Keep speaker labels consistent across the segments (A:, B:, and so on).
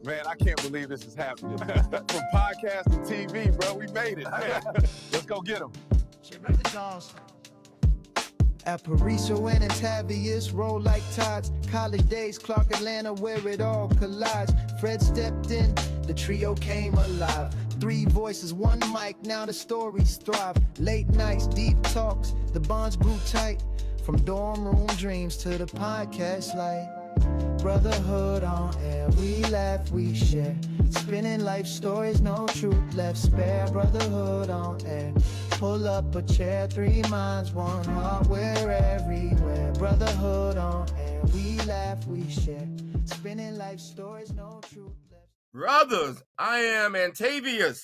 A: Man, I can't believe this is happening. From podcast to TV, bro, we made it. Let's go get them.
B: Aparicio and Antavius roll like tides. College days, Clark, Atlanta, where it all collides. Fred stepped in, the trio came alive. 3 voices, 1 mic, now the stories thrive. Late nights, deep talks, the bonds grew tight. From dorm room dreams to the podcast light. Brotherhood on air, we laugh, we share. Spinning life stories, no truth left spare. Brotherhood on air, pull up a chair. 3 minds, 1 heart, we're everywhere. Brotherhood on air, we laugh, we share. Spinning life stories, no truth left.
C: Brothers, I am Antavius.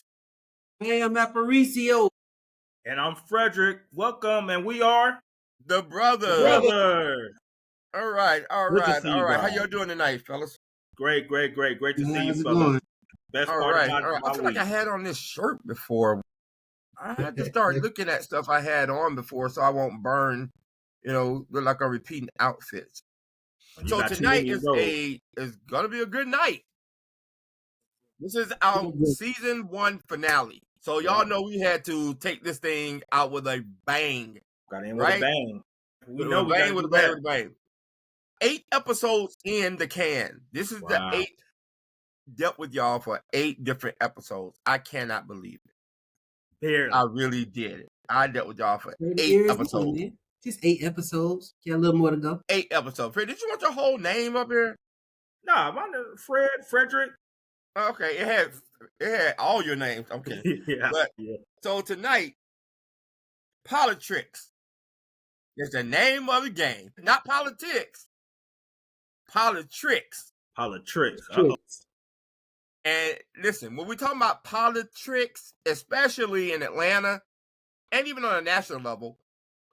D: I am Aparicio.
E: And I'm Frederick. Welcome, and we are
C: The Brothers.
E: Brothers.
C: All right.
E: Good to see you
C: How
E: guys.
C: y'all doing tonight, fellas?
E: Great. Great to see you,
D: How's it
E: fellas.
D: going?
E: Best
C: All
E: part
C: right.
E: of
C: I
E: my
C: feel
E: week.
C: like I had on this shirt before. I had to start looking at stuff I had on before so I won't burn, look like I'm repeating outfits.
E: You
C: So
E: got too
C: tonight
E: many
C: is
E: roles.
C: gonna be a good night. This is our season 1 finale. So y'all know we had to take this thing out with a bang.
E: Got in with
C: right?
E: a bang. We
C: With
E: know
C: a
E: we
C: bang,
E: gotta
C: with
E: do
C: a bang,
E: that.
C: with a bang. 8 episodes in the can. This is
E: Wow.
C: the 8 dealt with y'all for 8 different episodes. I cannot believe it.
E: Barely.
C: I really did it. I dealt with y'all for
D: 30
C: 8
D: years,
C: episodes.
D: man. Just 8 episodes. Got a little more to go.
C: 8 episodes. Fred, did you want your whole name up here?
E: Nah, my name is Frederick.
C: Okay, it had all your names. Okay.
E: yeah.
C: But-
E: yeah.
C: So tonight, politics is the name of the game. Not politics. Politricks.
E: Politics.
C: And listen, when we talk about politics, especially in Atlanta, and even on a national level,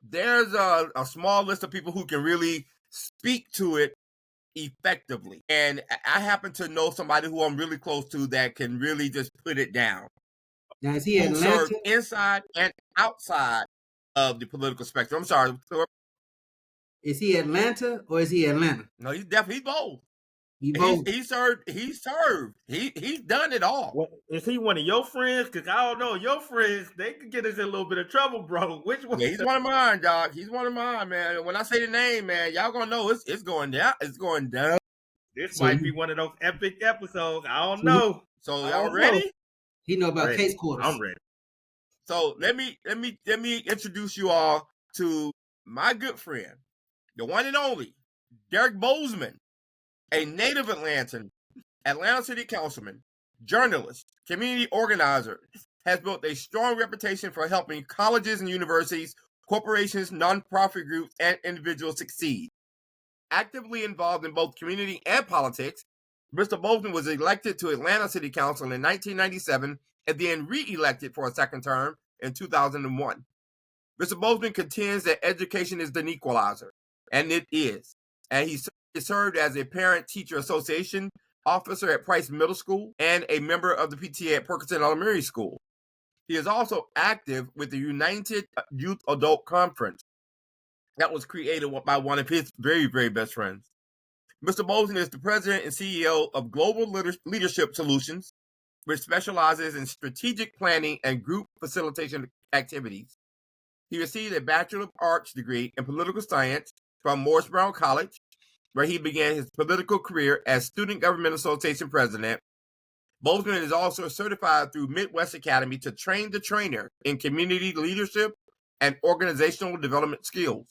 C: there's a small list of people who can really speak to it effectively. And I happen to know somebody who I'm really close to that can really just put it down.
D: Now, is he
C: Who
D: Atlanta?
C: served inside and outside of the political spectrum. I'm sorry.
D: Is he Atlanta or is he Atlanta?
C: No, he's definitely both.
D: He both.
C: He served. He's done it all.
E: What, is he one of your friends? Because I don't know. Your friends, they could get us in a little bit of trouble, bro. Which one?
C: Yeah, he's one of mine, dog. He's one of mine, man. When I say the name, man, y'all gonna know it's going down. It's going down.
E: This
D: So
E: might
D: you-
E: be one of those epic episodes. I don't
D: So
E: know.
C: So
E: I
C: y'all
E: don't
C: ready?
E: know.
D: He know about
E: Ready.
D: case quarters.
E: I'm ready.
C: So let me introduce you all to my good friend, the one and only Derrick Bozeman, a native Atlantan, Atlanta City Councilman, journalist, community organizer, has built a strong reputation for helping colleges and universities, corporations, nonprofit groups, and individuals succeed. Actively involved in both community and politics, Mr. Bozeman was elected to Atlanta City Council in 1997 and then re-elected for a second term in 2001. Mr. Bozeman contends that education is the equalizer, and it is. And he served as a parent-teacher association officer at Price Middle School and a member of the PTA at Perkinson Elementary School. He is also active with the United Youth Adult Conference that was created by one of his very, very best friends. Mr. Bozeman is the president and CEO of Global Leadership Solutions, which specializes in strategic planning and group facilitation activities. He received a Bachelor of Arts degree in political science from Morris Brown College, where he began his political career as Student Government Association president. Bozeman is also certified through Midwest Academy to train the trainer in community leadership and organizational development skills.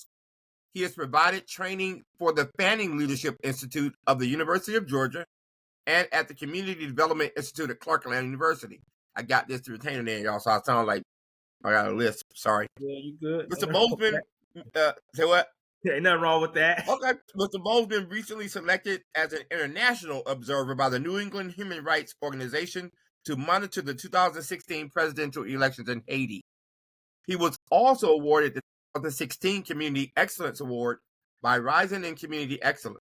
C: He has provided training for the Fanning Leadership Institute of the University of Georgia and at the Community Development Institute at Clark Atlanta University. I got this to retain there, y'all, so I sound like I got a list. Sorry.
E: Yeah, you good?
C: Mr. Bozeman, say what?
E: Ain't nothing wrong with that.
C: Okay. Mr. Bozeman recently selected as an international observer by the New England Human Rights Organization to monitor the 2016 presidential elections in Haiti. He was also awarded the 2016 Community Excellence Award by Rising in Community Excellence.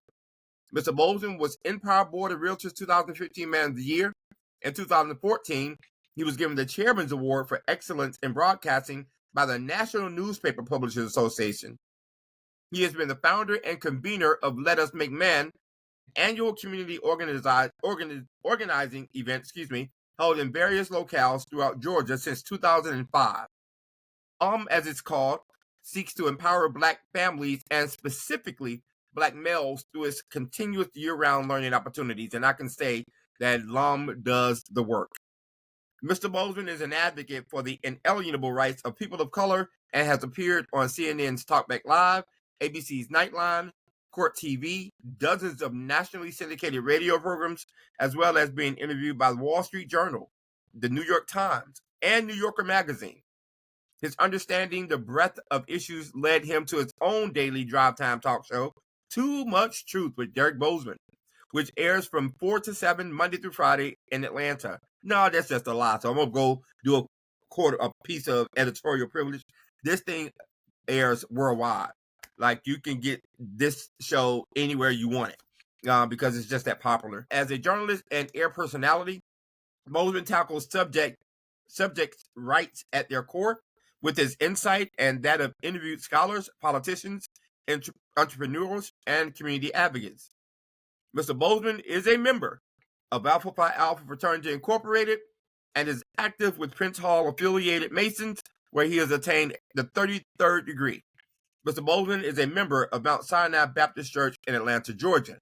C: Mr. Bozeman was Empower Board of Realtors 2015 Man of the Year. In 2014, he was given the Chairman's Award for Excellence in Broadcasting by the National Newspaper Publishers Association. He has been the founder and convener of Let Us Make Men, annual community organizing event, held in various locales throughout Georgia since 2005. As it's called, seeks to empower Black families and specifically Black males through its continuous year-round learning opportunities. And I can say that LUM does the work. Mr. Bozeman is an advocate for the inalienable rights of people of color and has appeared on CNN's Talkback Live, ABC's Nightline, Court TV, dozens of nationally syndicated radio programs, as well as being interviewed by the Wall Street Journal, the New York Times, and New Yorker Magazine. His understanding the breadth of issues led him to his own daily drive time talk show, Too Much Truth with Derrick Bozeman, which airs from 4 to 7 Monday through Friday in Atlanta. No, that's just a lie. So I'm going to go do a piece of editorial privilege. This thing airs worldwide. Like, you can get this show anywhere you want it because it's just that popular. As a journalist and air personality, Bozeman tackles subject rights at their core with his insight and that of interviewed scholars, politicians, entrepreneurs, and community advocates. Mr. Bozeman is a member of Alpha Phi Alpha Fraternity Incorporated and is active with Prince Hall affiliated Masons, where he has attained the 33rd degree. Mr. Bozeman is a member of Mount Sinai Baptist Church in Atlanta, Georgia.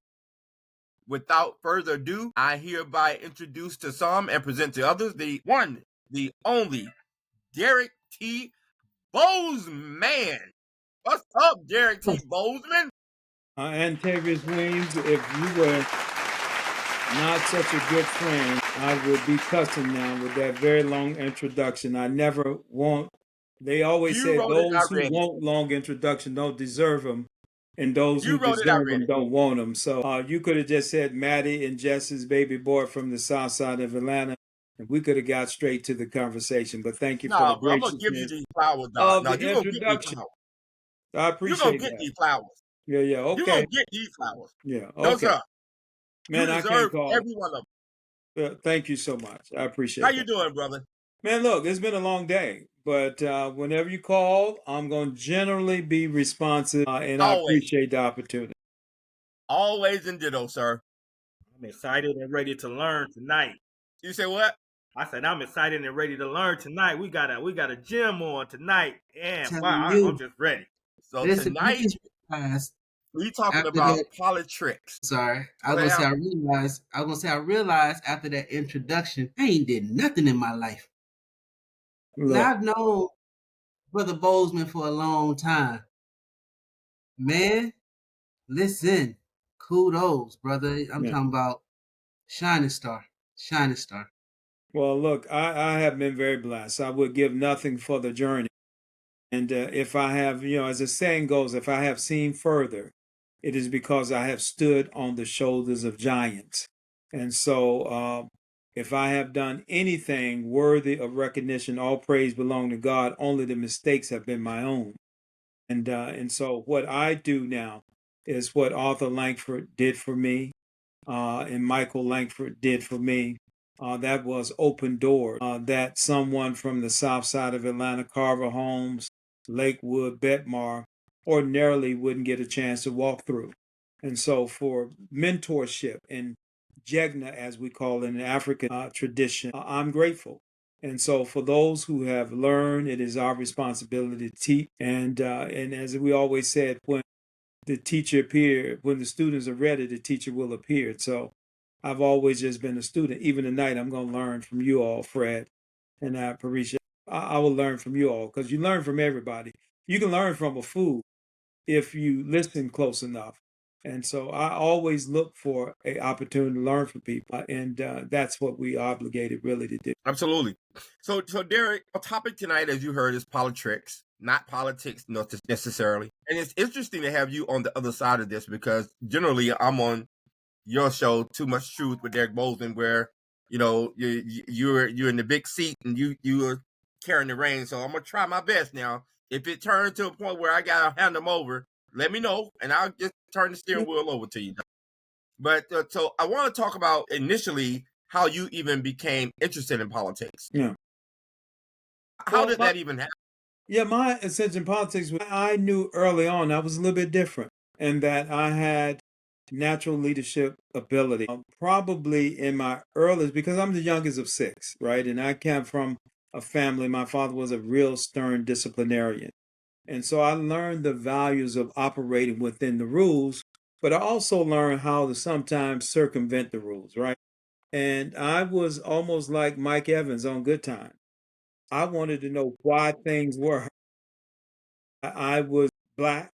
C: Without further ado, I hereby introduce to some and present to others the one, the only, Derrick T. Bozeman. What's up, Derrick T. Bozeman?
F: Antavius Williams, if you were not such a good friend, I would be cussing now with that very long introduction. I never want, they always say those who want long introduction don't deserve them, and those who deserve them don't want them. So you could have just said Maddie and Jess's baby boy from the south side of Atlanta, and we could have got straight to the conversation. But thank you for the graciousness.
C: I'm going to give you these flowers, dog. No, you're going to get these flowers.
F: I appreciate that.
C: You're going to get these flowers.
F: Yeah, okay.
C: You're going to get these flowers.
F: Yeah, okay.
C: No, sir.
F: Man,
C: you
F: I can't call
C: every one of them.
F: Thank you so much. I appreciate it.
C: How you doing, brother?
F: Man, look, it's been a long day, but whenever you call, I'm going to generally be responsive, and I appreciate the opportunity.
C: Always and ditto, sir.
E: I'm excited and ready to learn tonight.
C: You say what?
E: I said I'm excited and ready to learn tonight. We got a gym on tonight, and wow, I'm just ready.
C: So tonight, we talking about politics.
D: Sorry, I was gonna say I realized after that introduction, I ain't did nothing in my life. Now, I've known Brother Bozeman for a long time. Man, listen, kudos, brother. I'm talking about shining star.
F: Well, look, I have been very blessed. I would give nothing for the journey. And if I have, as the saying goes, if I have seen further, it is because I have stood on the shoulders of giants. And so if I have done anything worthy of recognition, all praise belong to God. Only the mistakes have been my own. And so what I do now is what Arthur Langford did for me and Michael Langford did for me. That was open door that someone from the south side of Atlanta, Carver Homes, Lakewood, Betmar, ordinarily wouldn't get a chance to walk through. And so for mentorship and jegna, as we call it in the African tradition, I'm grateful. And so for those who have learned, it is our responsibility to teach. And as we always said, when the teacher appears, when the students are ready, the teacher will appear. So I've always just been a student. Even tonight, I'm going to learn from you all, Fred and Aparicio. I will learn from you all because you learn from everybody. You can learn from a fool if you listen close enough. And so I always look for an opportunity to learn from people. And that's what we obligated really to do.
C: Absolutely. So Derrick, our topic tonight, as you heard, is politics, not politics necessarily. And it's interesting to have you on the other side of this because generally I'm on your show, Too Much Truth with Derrick Bozeman, where, you're in the big seat and you are carrying the reins. So I'm going to try my best now. If it turns to a point where I got to hand them over, let me know, and I'll just turn the steering wheel over to you. But so I want to talk about initially how you even became interested in politics.
F: Yeah.
C: How did that even happen?
F: Yeah, my ascension in politics, I knew early on I was a little bit different, and that I had natural leadership ability. Probably in my earliest, because I'm the youngest of 6, right? And I came from a family, my father was a real stern disciplinarian. And so I learned the values of operating within the rules, but I also learned how to sometimes circumvent the rules, right? And I was almost like Mike Evans on Good Time. I wanted to know why things were. I was Black,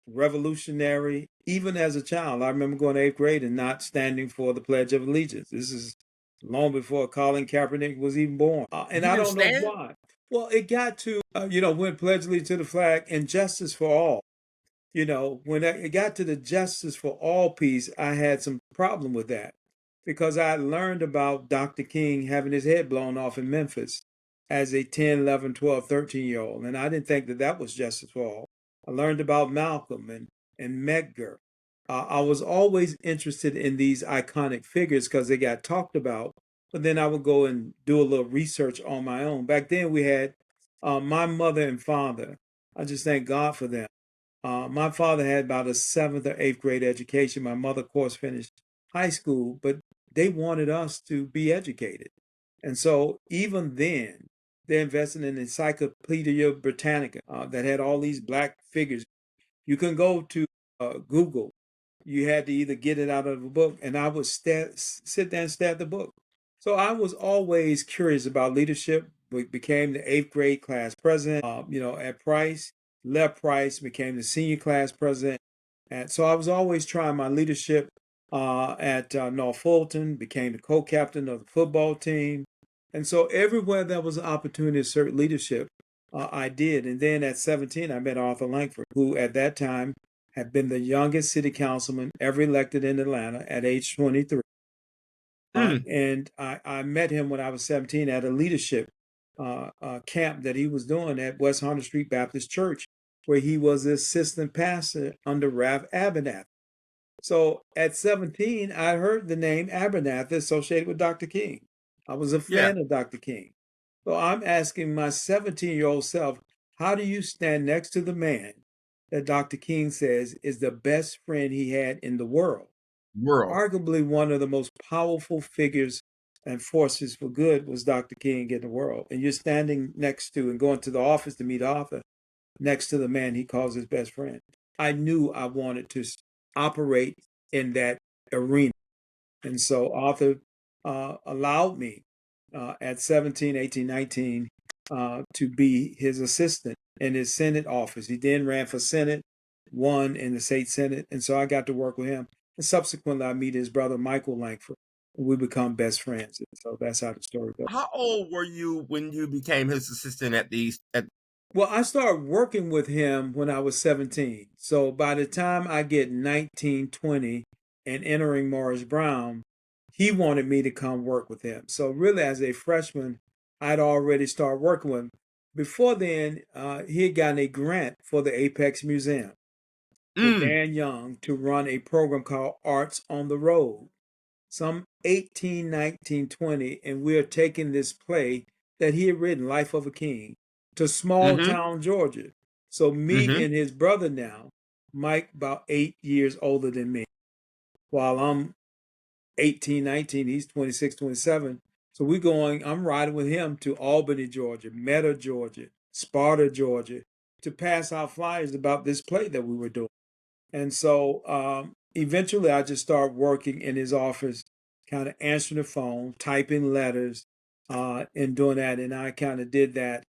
F: revolutionary, even as a child. I remember going to 8th grade and not standing for the Pledge of Allegiance. This is long before Colin Kaepernick was even born. And I don't know why. Well, it got to, when Pledge Allegiance to the flag and justice for all. When it got to the justice for all piece, I had some problem with that because I learned about Dr. King having his head blown off in Memphis as a 10, 11, 12, 13-year-old. And I didn't think that was justice for all. I learned about Malcolm and Medgar. I was always interested in these iconic figures because they got talked about, but then I would go and do a little research on my own. Back then we had my mother and father. I just thank God for them. My father had about a 7th or 8th grade education. My mother, of course, finished high school, but they wanted us to be educated. And so even then, they invested in Encyclopedia Britannica that had all these Black figures. You can go to Google. You had to either get it out of a book, and I would sit there and stare at the book. So I was always curious about leadership. We became the 8th grade class president, at Price. Left Price, became the senior class president. And so I was always trying my leadership at North Fulton, became the co-captain of the football team. And so everywhere there was an opportunity to assert leadership, I did. And then at 17, I met Arthur Langford, who at that time had been the youngest city councilman ever elected in Atlanta at age 23. And I met him when I was 17 at a leadership camp that he was doing at West 100th Street Baptist Church, where he was the assistant pastor under Ralph Abernathy. So at 17, I heard the name Abernathy associated with Dr. King. I was a fan of Dr. King. So I'm asking my 17-year-old self, how do you stand next to the man that Dr. King says is the best friend he had in the world? Arguably one of the most powerful figures and forces for good was Dr. King in the world. And you're standing next to and going to the office to meet Arthur, next to the man he calls his best friend. I knew I wanted to operate in that arena. And so Arthur allowed me at 17, 18, 19 to be his assistant in his Senate office. He then ran for Senate, won in the state Senate. And so I got to work with him. And subsequently, I meet his brother, Michael Langford. We become best friends. So that's how the story goes.
C: How old were you when you became his assistant
F: Well, I started working with him when I was 17. So by the time I get 19, 20 and entering Morris Brown, he wanted me to come work with him. So really as a freshman, I'd already started working with him. Before then, he had gotten a grant for the Apex Museum with Dan Young to run a program called Arts on the Road. Some 18, 19, 20, and we're taking this play that he had written, Life of a King, to small town Georgia. So me and his brother now, Mike, about 8 years older than me, while I'm 18, 19, he's 26, 27. So I'm riding with him to Albany, Georgia, Meta, Georgia, Sparta, Georgia, to pass out flyers about this play that we were doing. And so eventually I just started working in his office, kind of answering the phone, typing letters, and doing that. And I kind of did that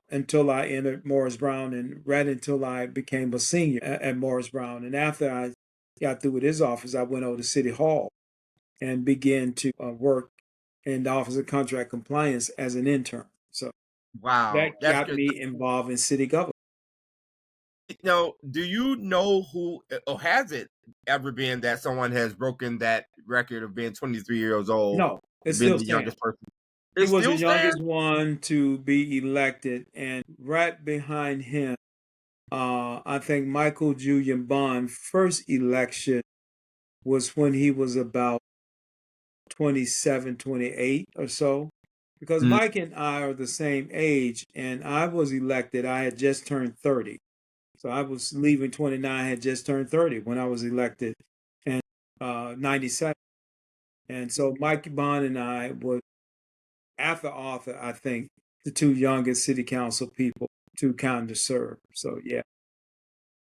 F: until I entered Morris Brown and right until I became a senior at Morris Brown. And after I got through with his office, I went over to City Hall and began to work in the Office of Contract Compliance as an intern. So that got me involved in city government.
C: Now, do you know who, or has it ever been that someone has broken that record of being 23 years old?
F: No, it's still the
C: youngest person.
F: He was the youngest one to be elected, and right behind him, I think Michael Julian Bond's first election was when he was about 27, 28 or so. Because Mike and I are the same age, and I was elected, I had just turned 30. So I was leaving 29, I had just turned 30 when I was elected. And 97. And so Mike Bond and I were, after Arthur, I think, the two youngest city council people to kind of serve. So, yeah.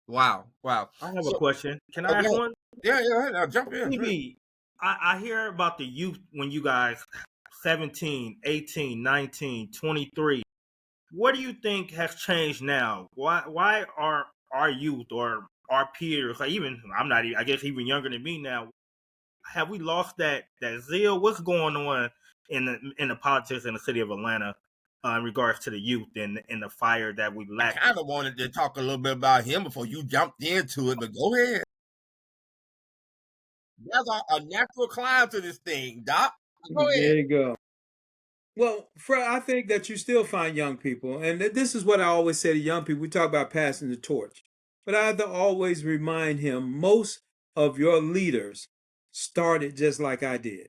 C: Wow.
E: I have a question. Can I ask one?
C: Yeah, I'll jump in.
E: Maybe I hear about the youth when you guys 17, 18, 19, 23. What do you think has changed now? Why are our youth or our peers, like I guess even younger than me now, have we lost that zeal? What's going on in the politics in the city of Atlanta in regards to the youth and the fire that we lack?
C: I kind of wanted to talk a little bit about him before you jumped into it, but go ahead. There's a natural climb to this thing, Doc. Go ahead.
F: There you go. Well, Fred, I think that you still find young people, and this is what I always say to young people. We talk about passing the torch, but I have to always remind him, most of your leaders started just like I did.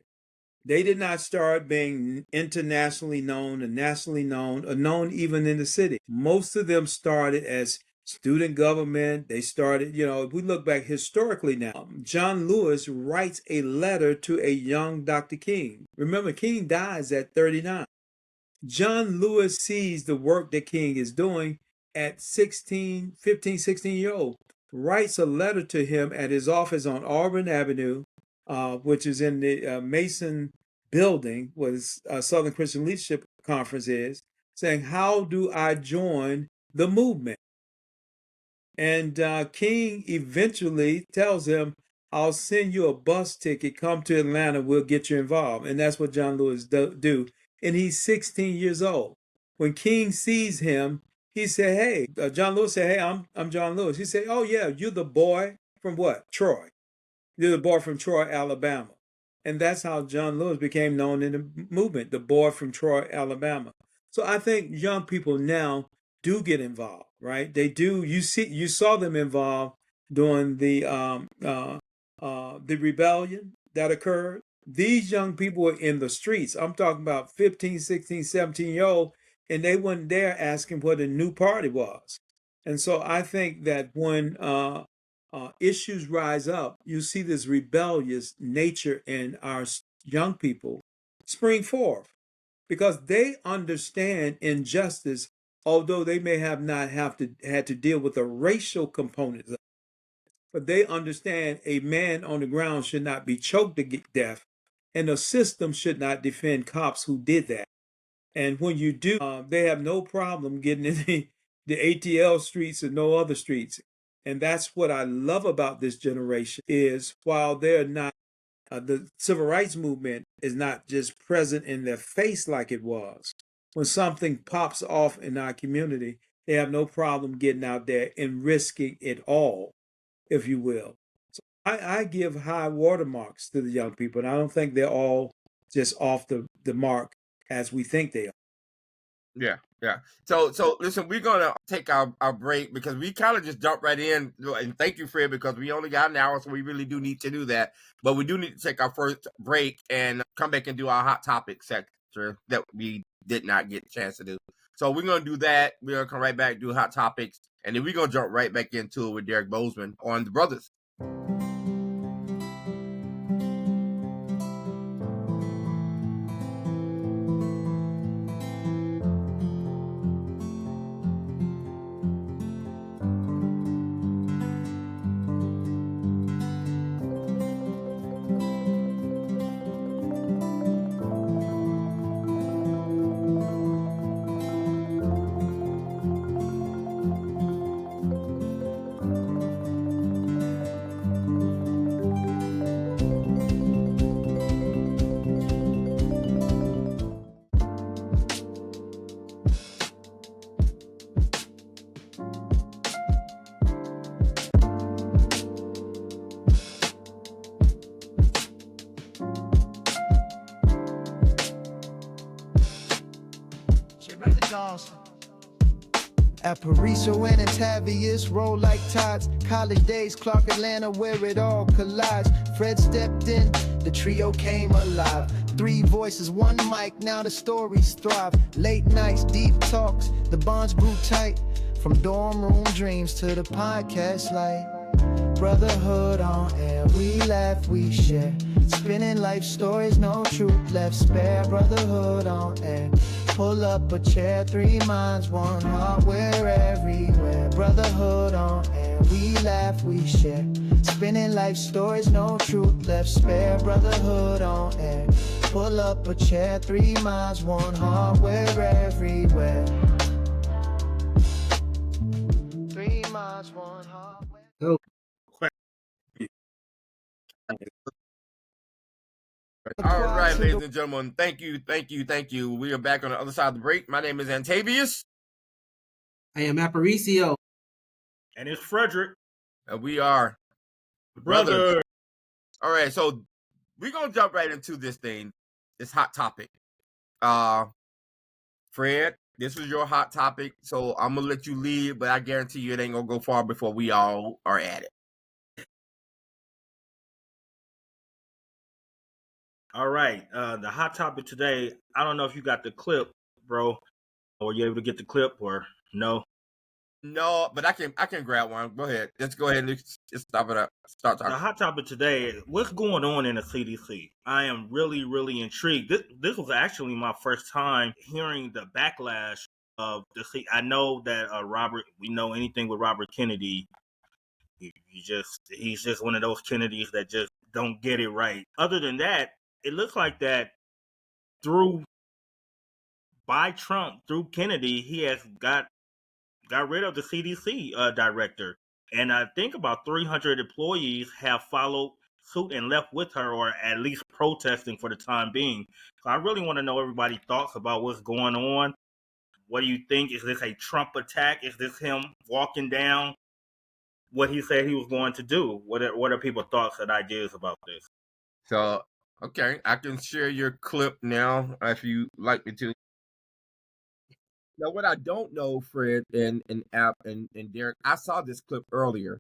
F: They did not start being internationally known and nationally known, or known even in the city. Most of them started as student government. They started, if we look back historically now, John Lewis writes a letter to a young Dr. King. Remember, King dies at 39. John Lewis sees the work that King is doing at 15, 16 years old, writes a letter to him at his office on Auburn Avenue, which is in the Mason building, where Southern Christian Leadership Conference is, saying, how do I join the movement? And King eventually tells him, I'll send you a bus ticket, come to Atlanta, we'll get you involved. And that's what John Lewis do. And he's 16 years old. When King sees him, he said, hey, John Lewis said, hey, I'm John Lewis. He said, oh yeah, you're the boy from what? Troy. You're the boy from Troy, Alabama. And that's how John Lewis became known in the movement, the boy from Troy, Alabama. So I think young people now do get involved, right? They do. You saw them involved during the rebellion that occurred. These young people were in the streets. I'm talking about 15, 16, 17-year-old, and they weren't there asking what a new party was. And so I think that when issues rise up, you see this rebellious nature in our young people spring forth, because they understand injustice, although they may have not had to deal with the racial components of it. But they understand a man on the ground should not be choked to death, and the system should not defend cops who did that. And when you do, they have no problem getting in the ATL streets and no other streets. And that's what I love about this generation, is while they're not, the civil rights movement is not just present in their face like it was. When something pops off in our community, they have no problem getting out there and risking it all, if you will. So I give high watermarks to the young people, and I don't think they're all just off the mark as we think they are.
C: Yeah. So listen, we're gonna take our break, because we kind of just jumped right in. And thank you, Fred, because we only got an hour, so we really do need to do that. But we do need to take our first break and come back and do our hot topic sector that we did not get a chance to do. So we're gonna do that. We're gonna come right back, do hot topics, and then we're gonna jump right back into it with Derrick Bozeman on the Brothaz.
B: Aparicio and Antavius roll like tides. College days, Clark, Atlanta, where it all collides. Fred stepped in, the trio came alive. 3 voices, 1 mic, now the stories thrive. Late nights, deep talks, the bonds grew tight. From dorm room dreams to the podcast light. brotherhood on air. We laugh, we share. Spinning life stories, no truth left spare. Brotherhood on air. Pull up a chair, 3 minds, 1 heart, we're everywhere. Brotherhood on air. We laugh, we share. Spinning life stories, no truth left spare. Brotherhood on air. Pull up a chair, 3 minds, 1 heart, we're everywhere. 3 minds, 1 heart.
D: Oh,
C: All right, ladies and gentlemen, thank you. We are back on the other side of the break. My name is Antavius.
D: I am Aparicio.
E: And it's Frederick.
C: And we are
E: Brothers.
C: All right, so we're going to jump right into this hot topic. Fred, this is your hot topic, so I'm going to let you lead, but I guarantee you it ain't going to go far before we all are at it.
E: All right. The hot topic today, I don't know if you got the clip, bro. Or you able to get the clip or no?
C: No, but I can grab one. Go ahead. Let's go ahead and just stop it up. Start talking.
E: The hot topic today, what's going on in the CDC? I am really, really intrigued. This was actually my first time hearing the backlash of the C. I know that we know anything with Robert Kennedy. He's just one of those Kennedys that just don't get it right. Other than that, it looks like that by Trump, through Kennedy, he has got rid of the CDC director. And I think about 300 employees have followed suit and left with her, or at least protesting for the time being. So I really want to know everybody's thoughts about what's going on. What do you think? Is this a Trump attack? Is this him walking down what he said he was going to do? What are people's thoughts and ideas about this?
C: So, okay, I can share your clip now if you like me to. Now, what I don't know, Fred and App and Derrick, I saw this clip earlier.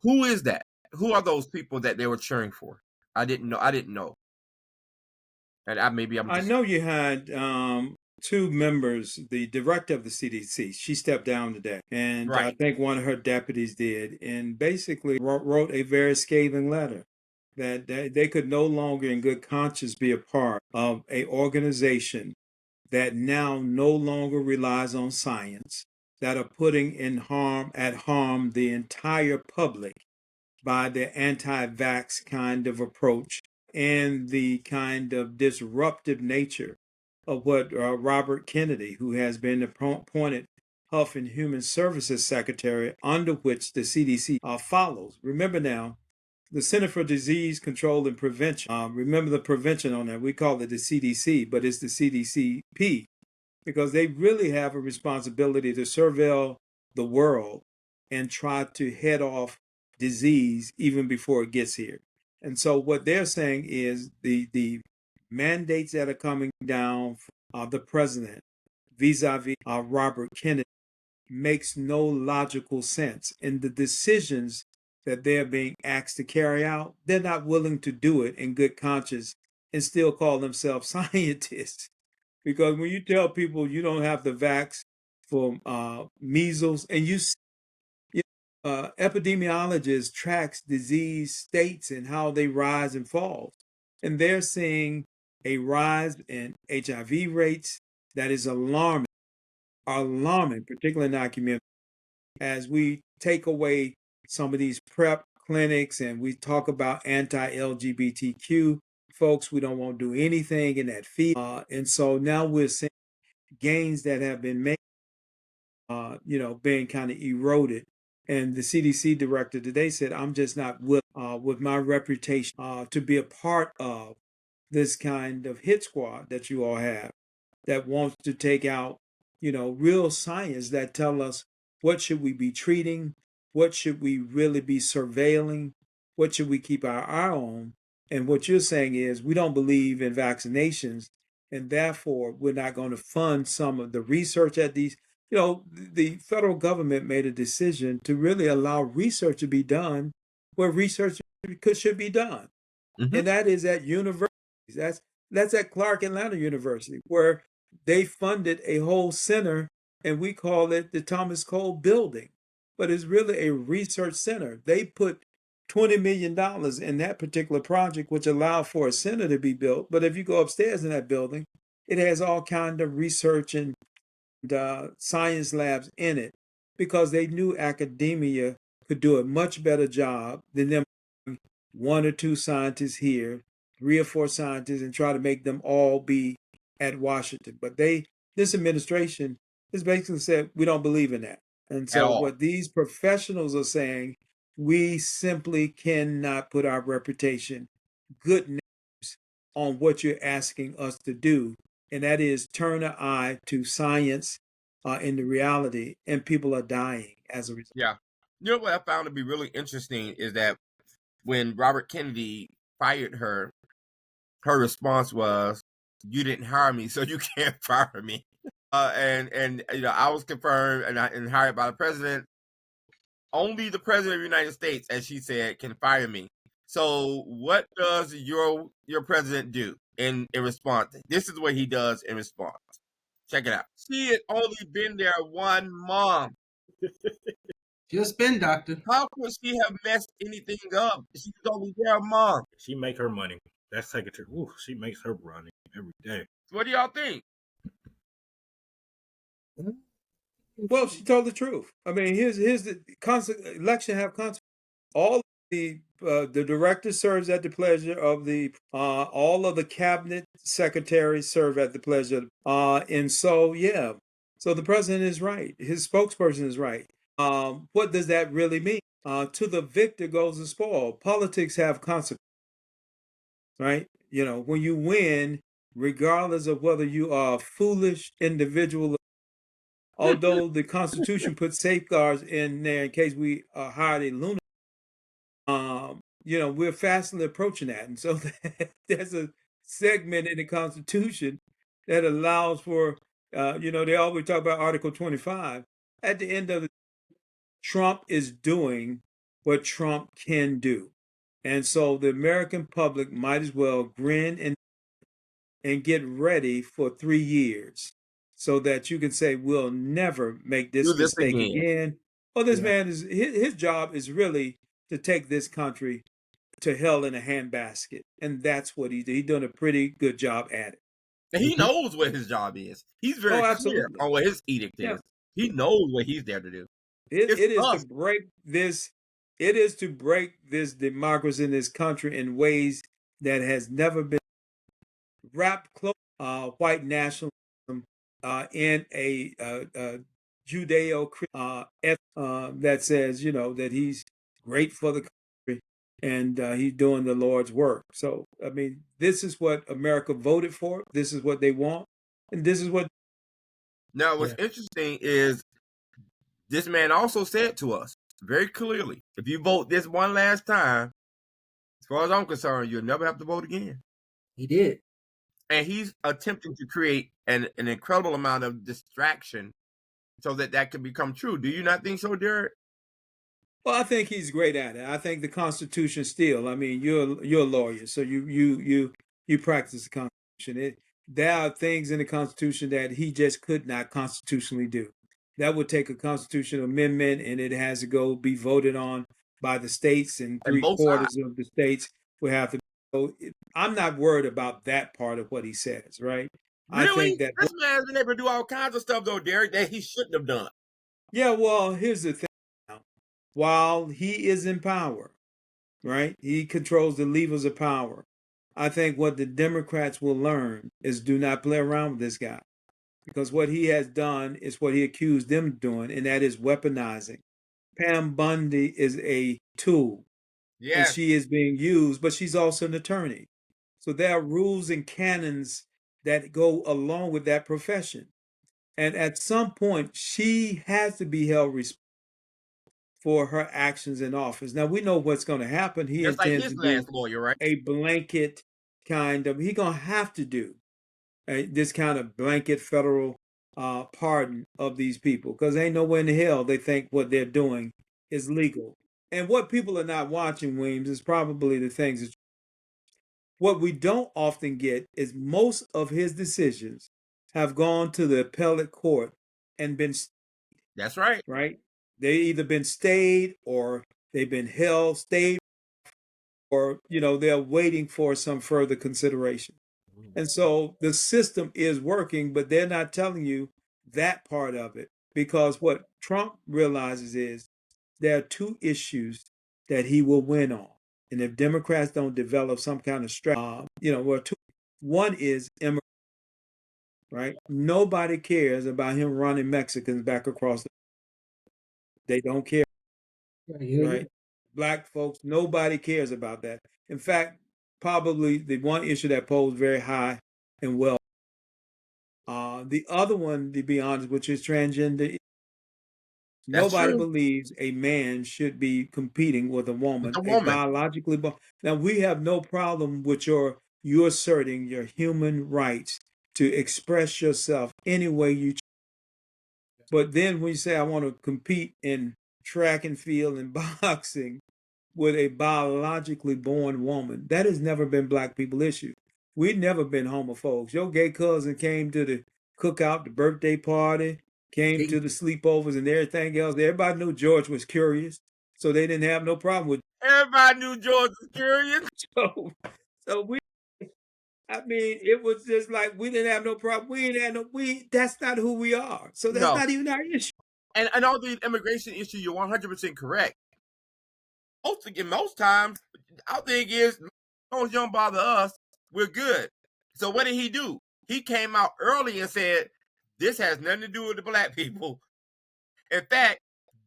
C: Who is that? Who are those people that they were cheering for? I didn't know. And I
F: know you had 2 members, the director of the CDC. She stepped down today, and
C: Right.
F: I think one of her deputies did, and basically wrote a very scathing letter that they could no longer, in good conscience, be a part of a organization that now no longer relies on science, that are putting at harm the entire public by their anti-vax kind of approach and the kind of disruptive nature of what Robert Kennedy, who has been appointed Health and Human Services Secretary, under which the CDC follows. Remember now, the Center for Disease Control and Prevention. Remember the prevention on that. We call it the CDC, but it's the CDCP, because they really have a responsibility to surveil the world and try to head off disease even before it gets here. And so what they're saying is the mandates that are coming down from the president vis-a-vis Robert Kennedy makes no logical sense. And the decisions that they're being asked to carry out, they're not willing to do it in good conscience and still call themselves scientists. Because when you tell people you don't have the vax for measles, and epidemiologists tracks disease states and how they rise and fall, and they're seeing a rise in HIV rates that is alarming, particularly in our community. As we take away some of these PrEP clinics and we talk about anti-LGBTQ folks, we don't want to do anything in that field. And so now we're seeing gains that have been made, being kind of eroded. And the CDC director today said, I'm just not willing with my reputation to be a part of this kind of hit squad that you all have that wants to take out, real science that tell us what should we be treating, what should we really be surveilling, what should we keep our eye on. And what you're saying is we don't believe in vaccinations, and therefore we're not going to fund some of the research at these. The federal government made a decision to really allow research to be done where research should be done. Mm-hmm. And that is at universities. That's at Clark Atlanta University, where they funded a whole center, and we call it the Thomas Cole Building. but it's really a research center. They put $20 million in that particular project, which allowed for a center to be built. But if you go upstairs in that building, it has all kinds of research and science labs in it, because they knew academia could do a much better job than them one or two scientists here, 3 or 4 scientists, and try to make them all be at Washington. But this administration has basically said, we don't believe in that. And so what these professionals are saying, we simply cannot put our reputation, good names, on what you're asking us to do. And that is turn an eye to science and the reality, and people are dying as a result.
C: Yeah. You know what I found to be really interesting is that when Robert Kennedy fired her, her response was, "You didn't hire me, so you can't fire me." And you know, I was confirmed and hired by the president. Only the president of the United States, as she said, can fire me. So what does your president do in response? This is what he does in response. Check it out. She had only been there 1 month.
D: Just been, doctor.
C: How could she have messed anything up? She's only there a month.
E: She make her money. That secretary, ooh, she makes her money every day.
C: What do y'all think?
F: Well, she told the truth. I mean, here's the election have consequences. All the director serves at the pleasure of the all of the cabinet secretaries serve at the pleasure. And so yeah, so the president is right. His spokesperson is right. What does that really mean? To the victor goes the spoil. Politics have consequences, right? You know, when you win, regardless of whether you are a foolish individual, although the Constitution puts safeguards in there in case we hire a lunatic, you know, we're fastly approaching that. And so there's a segment in the Constitution that allows for, you know, they always talk about Article 25. At the end of the Trump is doing what Trump can do. And so the American public might as well grin and get ready for 3 years so that you can say, we'll never make this mistake again. Well, this man is, his job is really to take this country to hell in a handbasket. And that's what he did. He's done a pretty good job at it.
C: And he knows what his job is. He's very clear on what his edict is. He knows what he's there to do.
F: It is to break this. It is to break this democracy in this country in ways that has never been wrapped close. White nationalism in a Judeo that says, you know, that he's great for the country and he's doing the Lord's work. So, I mean, this is what America voted for. This is what they want, and this is what.
C: Now, what's interesting is this man also said to us very clearly, if you vote this one last time, as far as I'm concerned, you'll never have to vote again.
D: He did.
C: And he's attempting to create an incredible amount of distraction so that can become true. Do you not think so, Derrick?
F: Well, I think he's great at it. I think the Constitution still, I mean, you're a lawyer, so you practice the Constitution. There are things in the Constitution that he just could not constitutionally do. That would take a constitutional amendment, and it has to go be voted on by the states, and 3/4 of the states will have to. So I'm not worried about that part of what he says, right?
C: Really?
F: I think that
C: this man's been able to do all kinds of stuff, though, Derrick, that he shouldn't have done.
F: Yeah, well, here's the thing. While he is in power, right? He controls the levers of power. I think what the Democrats will learn is do not play around with this guy. Because what he has done is what he accused them of doing, and that is weaponizing. Pam Bundy is a tool.
C: Yes.
F: And she is being used, but she's also an attorney. So there are rules and canons that go along with that profession. And at some point, she has to be held responsible for her actions in office. Now, we know what's going to happen. He intends to do
C: lawyer, right?
F: a blanket kind of, he's going to have to do this kind of blanket federal pardon of these people, because ain't nowhere in the hell they think what they're doing is legal. And what people are not watching, Weems, is probably the things that what we don't often get is most of his decisions have gone to the appellate court and been.
C: That's right.
F: Right. They either been stayed or they've been held, stayed, or they're waiting for some further consideration. And so the system is working, but they're not telling you that part of it, because what Trump realizes is there are two issues that he will win on. And if Democrats don't develop some kind of strategy, one is immigration, right? Nobody cares about him running Mexicans back across they don't care, right? Black folks, nobody cares about that. In fact, probably the one issue that posed very high and well. The other one, to be honest, which is transgender. Nobody believes a man should be competing with a woman, biologically born. Now, we have no problem with you asserting your human rights to express yourself any way you choose. But then when you say, I want to compete in track and field and boxing with a biologically born woman, that has never been Black people's issue. We've never been homophobes. Your gay cousin came to the cookout, the birthday party, came to the sleepovers and everything else. Everybody knew George was curious, so they didn't have no problem with it.
C: Everybody knew George was curious.
F: It was just like we didn't have no problem. That's not who we are. So that's not even our issue.
C: And all the immigration issue, you're 100% correct. Most times, our thing is, as long as you don't bother us, we're good. So what did he do? He came out early and said, this has nothing to do with the Black people. In fact,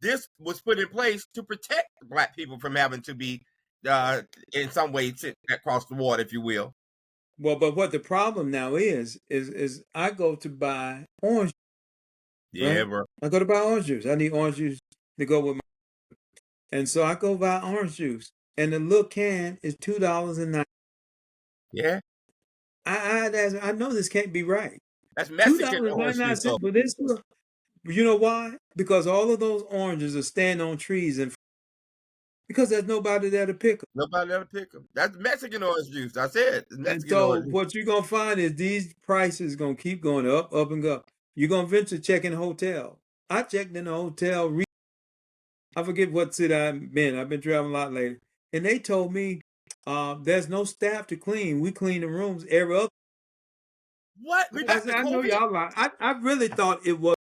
C: this was put in place to protect Black people from having to be, in some way, sent across the water, if you will.
F: Well, but what the problem now is I go to buy orange.
C: Yeah,
F: right?
C: bro.
F: I go to buy orange juice. I need orange juice to go with my. And so I go buy orange juice, and the little can is $2.90.
C: Yeah.
F: I know this can't be right.
C: That's Mexican orange juice.
F: But this, you know why? Because all of those oranges are standing on trees, and because there's nobody there to pick them.
C: Nobody there to pick them. That's Mexican orange juice. I said.
F: And so what you're gonna find is these prices gonna keep going up and up. You're gonna venture check in a hotel. I checked in a hotel. I forget what city I've been. I've been traveling a lot lately, and they told me there's no staff to clean. We clean the rooms every other.
C: What?
F: I know y'all lying. I really thought it was.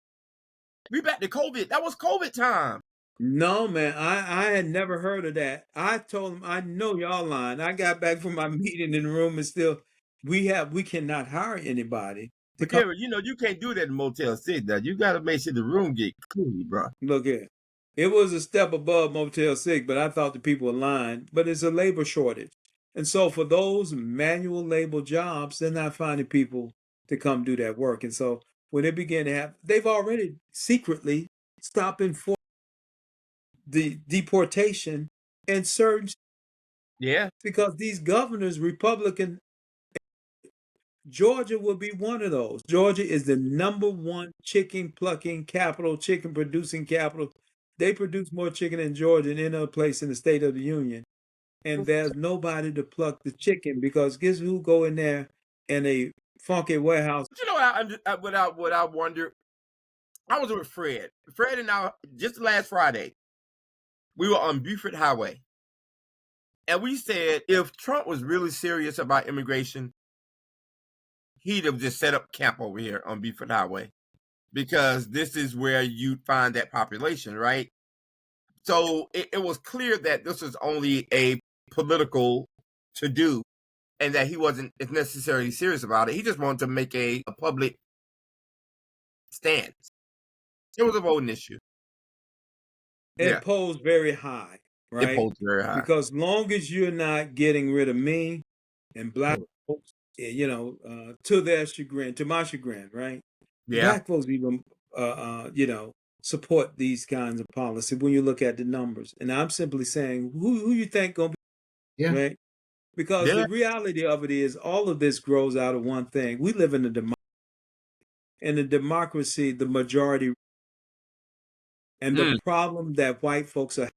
C: We back to COVID. That was COVID time.
F: No, man. I had never heard of that. I told them, I know y'all lying. I got back from my meeting in the room, and still, we cannot hire anybody.
C: Yeah, you can't do that in Motel 6. Now you got to make sure the room get clean, bro.
F: Look here. It was a step above Motel 6, but I thought the people were lying. But it's a labor shortage. And so for those manual labor jobs, they're not finding people to come do that work. And so when they begin to have, they've already secretly stopping for the deportation and certain.
C: Yeah.
F: Because these governors, Republican, Georgia will be one of those. Georgia is the #1 chicken plucking capital, chicken producing capital. They produce more chicken in Georgia than any other place in the state of the union. And there's nobody to pluck the chicken, because guess who go in there in a funky warehouse?
C: You know what I wonder? I was with Fred. Fred and I, just last Friday, we were on Beaufort Highway. And we said, if Trump was really serious about immigration, he'd have just set up camp over here on Beaufort Highway, because this is where you find that population, right? So it was clear that this was only a political to-do, and that he wasn't necessarily serious about it. He just wanted to make a public stance. It was a voting issue.
F: It posed very high, right?
C: It posed very high.
F: Because long as you're not getting rid of me and Black folks, to their chagrin, to my chagrin, right?
C: Yeah.
F: Black folks even, support these kinds of policy when you look at the numbers. And I'm simply saying, who you think gonna be, right? Because the reality of it is, all of this grows out of one thing. We live in a democracy. In a democracy, the majority. And the problem that white folks are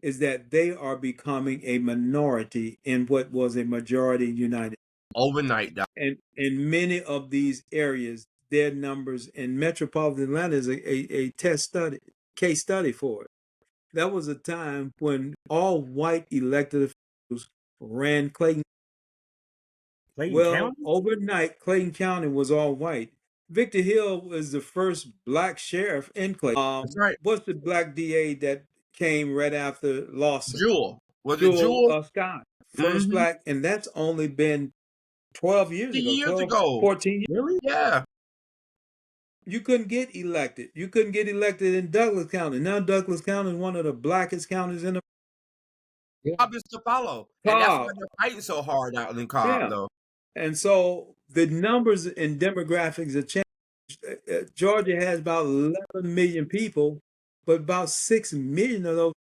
F: is that they are becoming a minority in what was a majority united.
C: Overnight.
F: And in many of these areas, their numbers in metropolitan Atlanta is a test study. case study for it. That was a time when all white elected officials ran Clayton.
E: County?
F: Overnight, Clayton County was all white. Victor Hill was the first black sheriff in Clayton.
C: That's right.
F: What's the black DA that came right after Lawson?
C: Jewel. Was it Jewel?
F: Scott. First black, and that's only been 12 years ago. 14 years.
E: Really?
C: Yeah.
F: You couldn't get elected. You couldn't get elected in Douglas County. Now Douglas County is one of the blackest counties in the
C: Cobb is to follow. And that's why they're fighting so hard out in Cobb, though.
F: And so the numbers and demographics have changed. Georgia has about 11 million people, but about 6 million of those,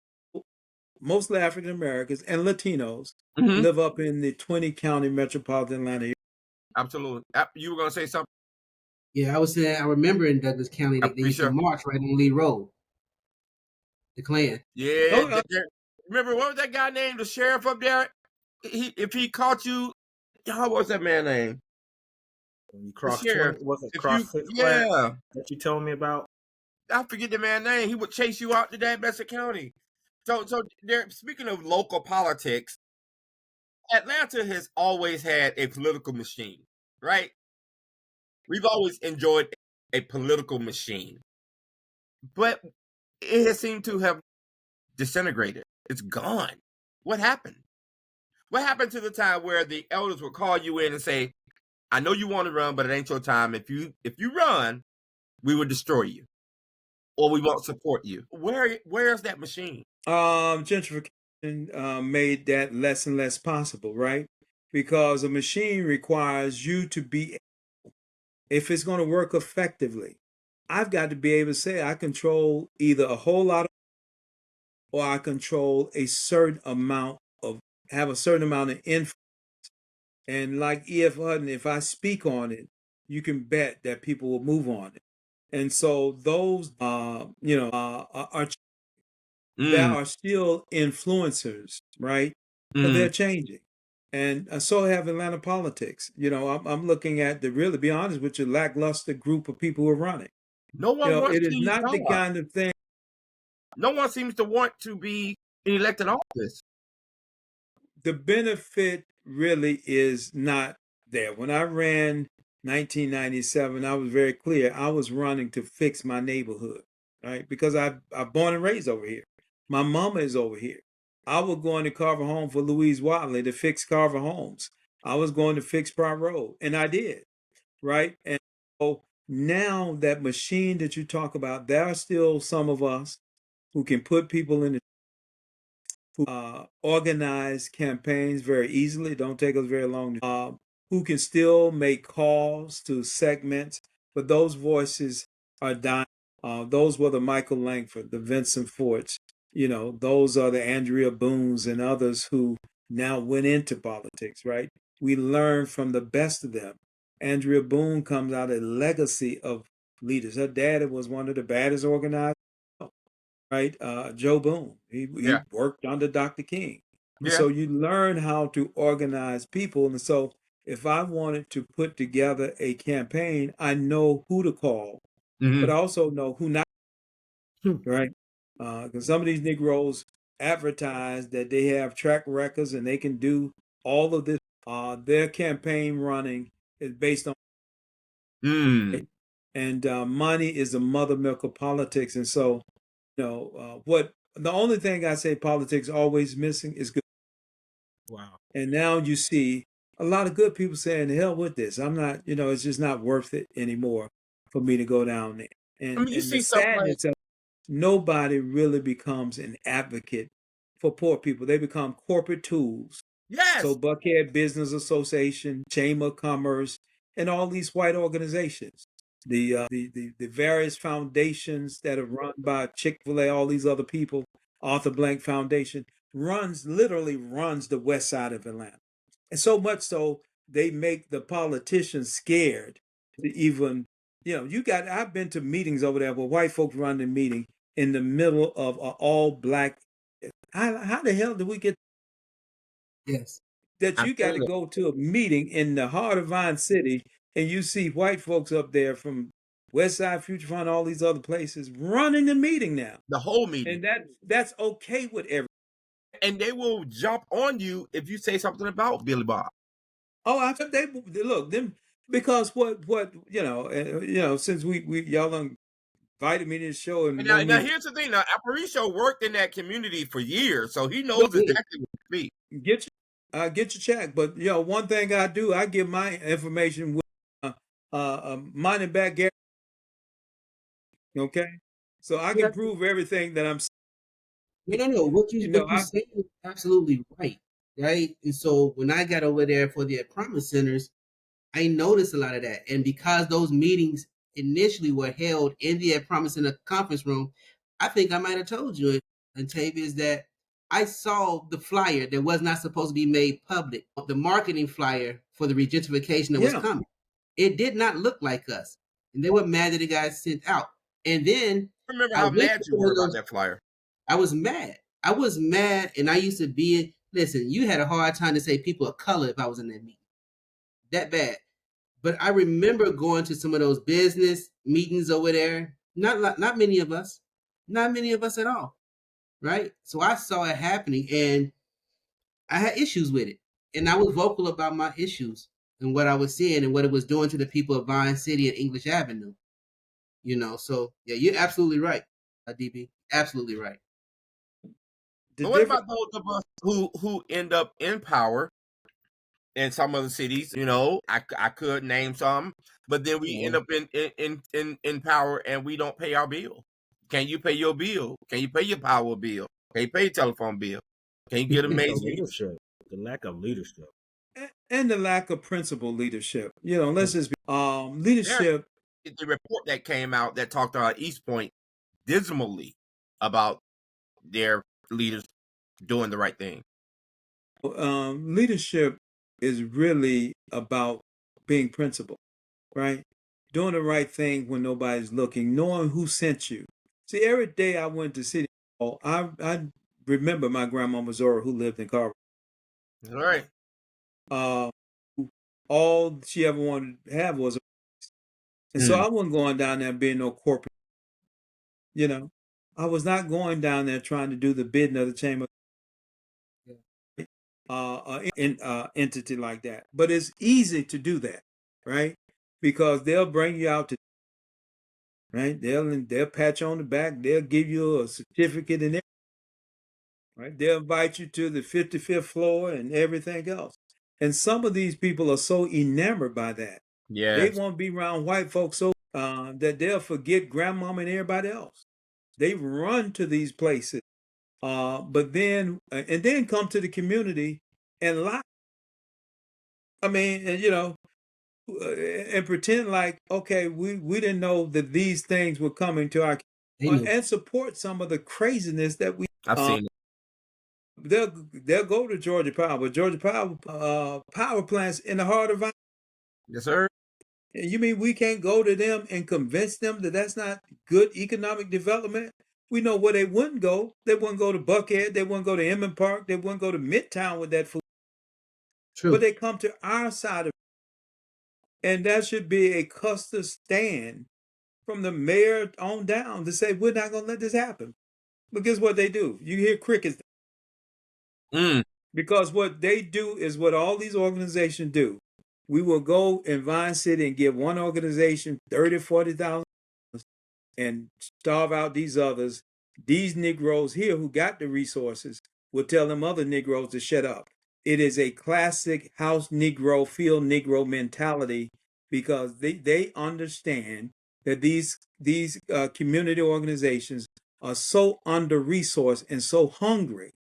F: mostly African Americans and Latinos, live up in the 20-county metropolitan Atlanta area.
C: Absolutely. You were going to say something?
D: Yeah, I was saying, I remember in Douglas County that they used to march right on Lee Road. The Klan.
C: Yeah. Remember, what was that guy named, the sheriff up there? If he caught you, what was that man name?
E: When you crossed 20, was it CrossFit that you told me about?
C: I forget the man's name. He would chase you out to that Messer County. So speaking of local politics, Atlanta has always had a political machine, right? We've always enjoyed a political machine. But it has seemed to have disintegrated. It's gone. What happened? What happened to the time where the elders would call you in and say, I know you want to run, but it ain't your time. If you run, we will destroy you. Or we won't support you. Where's that machine?
F: Gentrification made that less and less possible, right? Because a machine requires you to be, if it's going to work effectively, I've got to be able to say I control either a whole lot of, or I control a certain amount have a certain amount of influence. And like E.F. Hutton, if I speak on it, you can bet that people will move on it. And so those, are that are still influencers, right? But they're changing. And so have Atlanta politics. I'm looking at really be honest with you, lackluster group of people who are running.
C: No one wants
F: it is not the kind of thing.
C: No one seems to want to be in elected office.
F: The benefit really is not there. When I ran 1997, I was very clear. I was running to fix my neighborhood, right? Because I'm born and raised over here. My mama is over here. I was going to Carver Home for Louise Watley to fix Carver Homes. I was going to fix Pryor Road, and I did, right? And so now that machine that you talk about, there are still some of us who can put people in the who organize campaigns very easily, don't take us very long, who can still make calls to segments, but those voices are dying. Those were the Michael Langford, the Vincent Forts, those are the Andrea Boones and others who now went into politics, right? We learn from the best of them. Andrea Boone comes out a legacy of leaders. Her daddy was one of the baddest organizers. Right, Joe Boone. He worked under Dr. King. And so you learn how to organize people. And so if I wanted to put together a campaign, I know who to call, but I also know who not, right? Because some of these Negroes advertise that they have track records and they can do all of this. Their campaign running is based on and money is the mother milk of politics. And so what the only thing I say politics always missing is good.
E: Wow. And
F: now you see a lot of good people saying, the hell with this. I'm not, it's just not worth it anymore for me to go down there. And
C: you see
F: the sadness of nobody really becomes an advocate for poor people. They become corporate tools.
C: Yes.
F: So Buckhead Business Association, Chamber of Commerce, and all these white organizations. The various foundations that are run by Chick-fil-A, all these other people, Arthur Blank Foundation, literally runs the west side of Atlanta. And so much so, they make the politicians scared to even, I've been to meetings over there where white folks run the meeting in the middle of an all-black. How the hell did we get?
D: Yes.
F: That you got to go to a meeting in the heart of Vine City and you see white folks up there from Westside Future Fund, all these other places running the meeting now.
C: The whole meeting.
F: And that's okay with everyone.
C: And they will jump on you if you say something about Billy Bob.
F: Oh, I thought they look them because what since we y'all invited me to the show and
C: now here's the thing. Now Aparicio worked in that community for years, so he knows exactly what to speak.
F: Get your check, but one thing I do, I give my information with mine and back guarantee. Okay, so I can prove everything that I'm saying.
D: No. What you saying is absolutely right. And so when I got over there for the promise centers, I noticed a lot of that. And because those meetings initially were held in the promise center conference room, I think I might have told you, Antavius, that I saw the flyer that was not supposed to be made public, the marketing flyer for the regentrification that was coming. It did not look like us. And they were mad that it got sent out. And then
C: remember how mad you were about that flyer.
F: I was mad. And I used to be listen, you had a hard time to say people of color if I was in that meeting. That bad. But I remember going to some of those business meetings over there. Not many of us. Not many of us at all. Right? So I saw it happening and I had issues with it. And I was vocal about my issues and what I was seeing and what it was doing to the people of Vine City and English Avenue. So yeah, you're absolutely right, DB. Absolutely right.
C: But what about those of us who end up in power in some of the cities? I could name some, but then we end up in power and we don't pay our bill. Can you pay your bill? Can you pay your power bill? Can you pay your telephone bill? Can you get a
E: leadership? The lack of leadership.
F: And the lack of principled leadership. Let's just be leadership.
C: The report that came out that talked about East Point dismally about their leaders doing the right thing.
F: Leadership is really about being principled, right? Doing the right thing when nobody's looking, knowing who sent you. See, every day I went to City Hall, I remember my grandma Zora who lived in Carver.
C: All right.
F: All she ever wanted to have was a and so I wasn't going down there being no corporate. I was not going down there trying to do the bidding of the chamber. Entity like that. But it's easy to do that, right? Because they'll bring you out to, right? They'll pat you on the back. They'll give you a certificate and everything, right? They'll invite you to the 55th floor and everything else. And some of these people are so enamored by that.
C: Yeah,
F: they won't be around white folks so that they'll forget grandmama and everybody else. They run to these places, but then come to the community and lie. I mean, and pretend like, okay, we didn't know that these things were coming to our and support some of the craziness that
C: I've seen.
F: They'll go to Georgia Power, but Georgia Power power plants in the heart of.
C: Yes, sir.
F: You mean we can't go to them and convince them that that's not good economic development? We know where they wouldn't go. They wouldn't go to Buckhead. They wouldn't go to Emmett Park. They wouldn't go to Midtown with that food. True. But they come to our side of it. And that should be a custom stand from the mayor on down to say, we're not going to let this happen. But guess what they do? You hear crickets. Because what they do is what all these organizations do. We will go in Vine City and give one organization $30,000, $40,000 and starve out these others. These Negroes here who got the resources will tell them other Negroes to shut up. It is a classic house Negro, field Negro mentality because they understand that these community organizations are so under-resourced and so hungry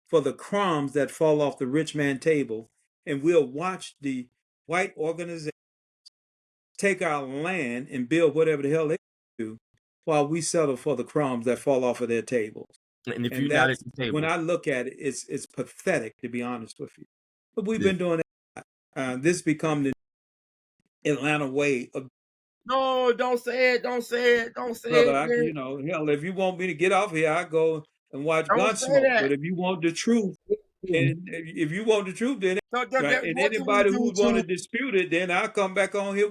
F: for the crumbs that fall off the rich man table, and we'll watch the white organizations take our land and build whatever the hell they do while we settle for the crumbs that fall off of their tables.
C: And if you're not at the table.
F: When I look at it, it's pathetic, to be honest with you. But we've been doing that. This become the Atlanta way of.
C: No, don't say it. Don't say it. Don't say
F: Brother,
C: it.
F: Hell, if you want me to get off here, I go and watch Gunsmoke. But if you want the truth, and if you want the truth, then and anybody who want to dispute it, then I'll come back on here.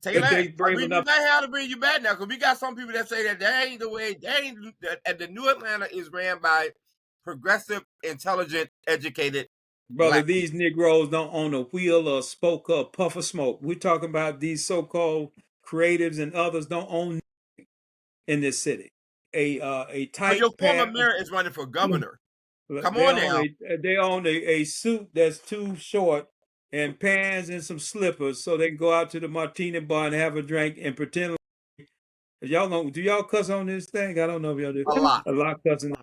C: Taylor,
F: they
C: I
F: brave
C: mean, you
F: enough.
C: might have to bring you back now because we got some people that say that ain't the way. And the new Atlanta is ran by progressive, intelligent, educated.
F: Brother,
C: Black
F: these Negroes don't own a wheel or a spoke or a puff of smoke. We're talking about these so-called creatives and others don't own in this city. A
C: But your
F: tight
C: former
F: path.
C: mayor is running for governor. Come
F: They
C: on
F: own
C: now.
F: they own a suit that's too short and pants and some slippers so they can go out to the martini bar and have a drink and pretend. Y'all know? Do y'all cuss on this thing? I don't know if y'all do.
C: A lot.
F: A lot cussing.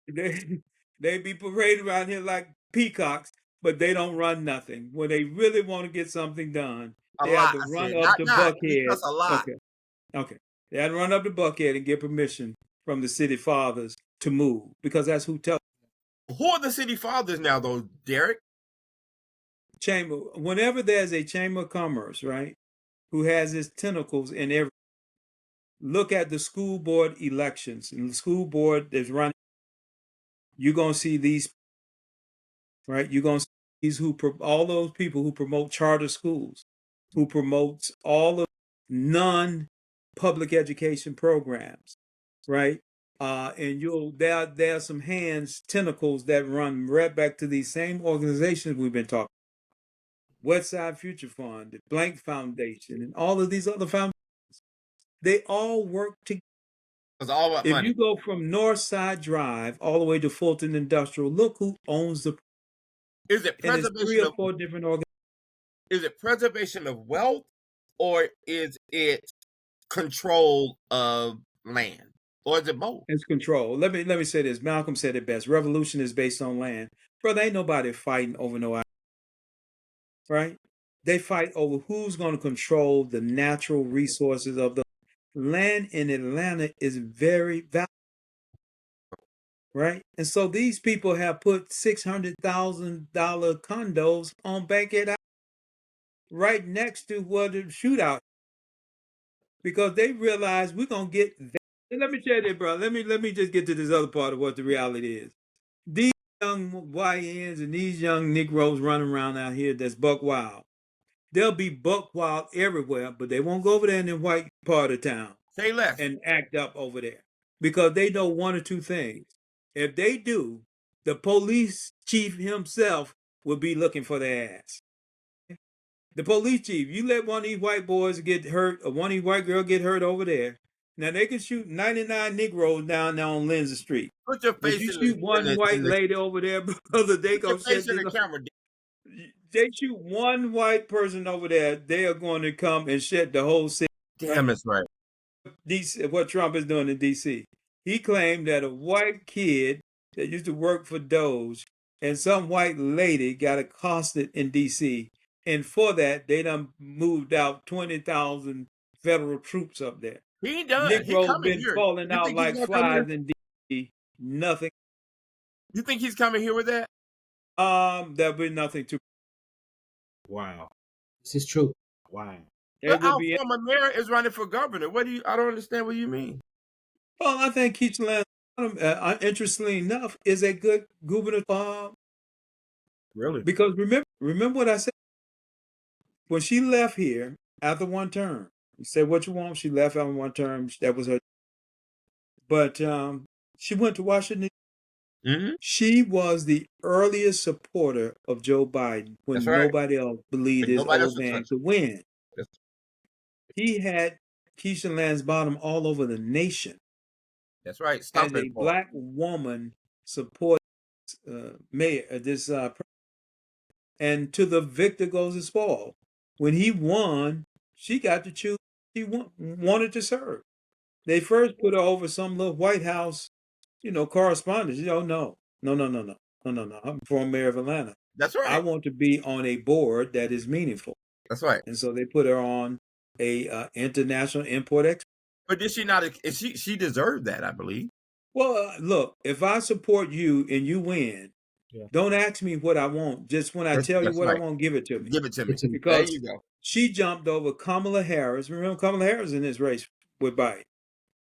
F: They be paraded around here like peacocks, but they don't run nothing. When they really want to get something done,
C: A
F: they have
C: lot.
F: to
C: I
F: run
C: said,
F: up to
C: not.
F: Buckhead.
C: That's a lot.
F: Okay. They had to run up to Buckhead and get permission from the city fathers to move because that's who tells.
C: Who are the city fathers now, though, Derrick?
F: Chamber. Whenever there's a chamber of commerce, right, who has its tentacles in every. Look at the school board elections, and the school board is running. You're gonna see these, right? You're gonna see these all those people who promote charter schools, who promotes all of non-public education programs, right? And there are some tentacles that run right back to these same organizations we've been talking. West Side Future Fund, the Blank Foundation, and all of these other foundations. They all work together.
C: It's all about
F: If
C: money.
F: you go from North Side Drive all the way to Fulton Industrial, look who owns the.
C: Is it
F: And it's 3
C: preservation
F: or
C: of
F: 4 different organizations.
C: is it preservation of wealth or is it control of land? Or is it both?
F: It's control. Let me say this. Malcolm said it best. Revolution is based on land. Brother, ain't nobody fighting over no island, right? They fight over who's going to control the natural resources of the land in Atlanta is very valuable, right? And so these people have put $600,000 condos on Bankhead Island, right next to where the shootout, because they realize we're gonna get. Let me tell you this, bro. Let me just get to this other part of what the reality is. These young YNs and these young Negroes running around out here that's buck wild. They'll be buck wild everywhere, but they won't go over there in the white part of town.
C: Say less.
F: And act up over there because they know one or two things. If they do, the police chief himself will be looking for their ass. The police chief, you let one of these white boys get hurt or one of these white girls get hurt over there. Now they can shoot 99 Negroes down there on Lindsay Street.
C: Put your
F: But
C: face
F: you
C: in
F: shoot one white lady over there, brother, they
C: put your
F: gonna
C: face
F: shut
C: in the camera.
F: They shoot one white person over there, they are going to come and shut the whole city.
C: Damn, that's right.
F: DC, what Trump is doing in DC. He claimed that a white kid that used to work for Doge and some white lady got accosted in DC. And for that, they done moved out 20,000 federal troops up there.
C: He done.
F: Negroes been
C: here.
F: falling out like flies in DC. Nothing.
C: You think he's coming here with that?
F: There'll be nothing to.
E: Wow.
D: This is true.
E: Wow.
C: But our former mayor is running for governor. I don't understand what you mean.
F: Well, I think Keachland, interestingly enough, is a good gubernatorial.
E: Really?
F: Because remember what I said? When she left here after one term, you said what you want, she left after one term. That was her. But she went to Washington.
C: Mm-hmm.
F: She was the earliest supporter of Joe Biden when nobody else believed his old man could win. He had Keisha Lance Bottom all over the nation.
C: That's right.
F: As a black woman support mayor and to the victor goes the spoil. When he won, she got to choose. She wanted to serve. They first put her over some little White House, correspondence. No. I'm former mayor of Atlanta.
C: That's right.
F: I want to be on a board that is meaningful.
C: That's right.
F: And so they put her on a international import export.
C: But did she not? She deserved that, I believe.
F: Well, look, if I support you and you win, don't ask me what I want. Just when I tell you what I want, give it to me.
C: Give it to me.
F: Because
C: there you go.
F: She jumped over Kamala Harris. Remember Kamala Harris in this race with Biden.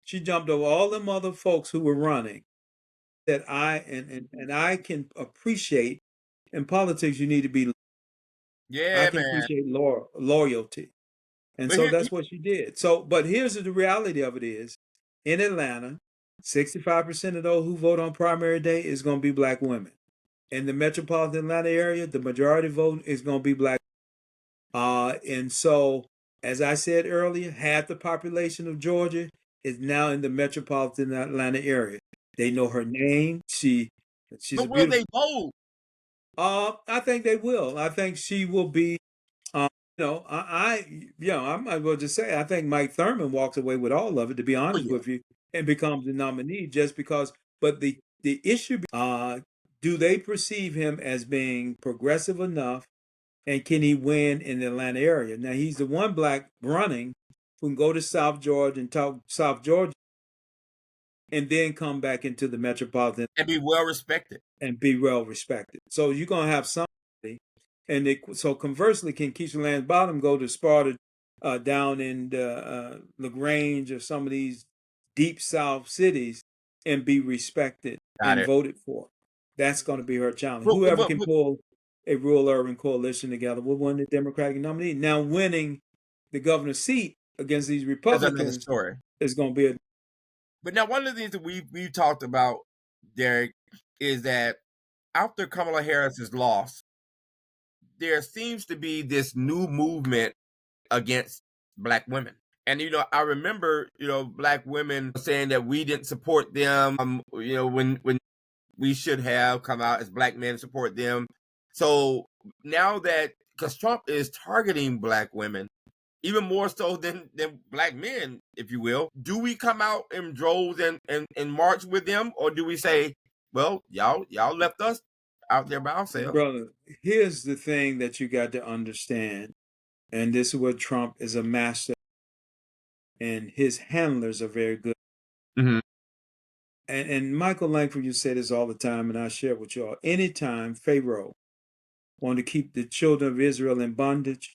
F: She jumped over all them other folks who were running. That I can appreciate. In politics, you need to be.
C: Yeah,
F: I can appreciate loyalty. And
C: But
F: so
C: here,
F: that's what she did. So, but here's the reality of it is, in Atlanta, 65% of those who vote on primary day is going to be black women. In the metropolitan Atlanta area, the majority vote is going to be black. And so, as I said earlier, half the population of Georgia is now in the metropolitan Atlanta area. They know her name. She's
C: but
F: a
C: will
F: beautiful.
C: they vote?
F: I think they will. I think she will be. I might as well just say I think Mike Thurman walks away with all of it. To be honest
C: yeah.
F: with you, and becomes the nominee just because. But the issue, do they perceive him as being progressive enough, and can he win in the Atlanta area? Now he's the one black running who can go to South Georgia and talk South Georgia, and then come back into the metropolitan
C: And be well respected.
F: and be well respected. So you're gonna have somebody, and so conversely, can Keisha Lance Bottom go to Sparta down in LaGrange or some of these deep South cities and be respected and voted for? That's going to be her challenge. Whoever can pull a rural urban coalition together will win the Democratic nominee. Now, winning the governor's seat against these Republicans is going to be a.
C: But now, one of the things that we've talked about, Derrick, is that after Kamala Harris's loss, there seems to be this new movement against black women. And, I remember, black women saying that we didn't support them, when we should have come out as black men and support them. So now that, because Trump is targeting black women, even more so than black men, if you will, do we come out in droves and march with them? Or do we say, well, y'all left us out there by ourselves?
F: Brother, here's the thing that you got to understand. And this is where Trump is a master, and his handlers are very good.
C: Mm-hmm.
F: And Michael Langford, you say this all the time, and I share it with y'all. Anytime Pharaoh wanted to keep the children of Israel in bondage,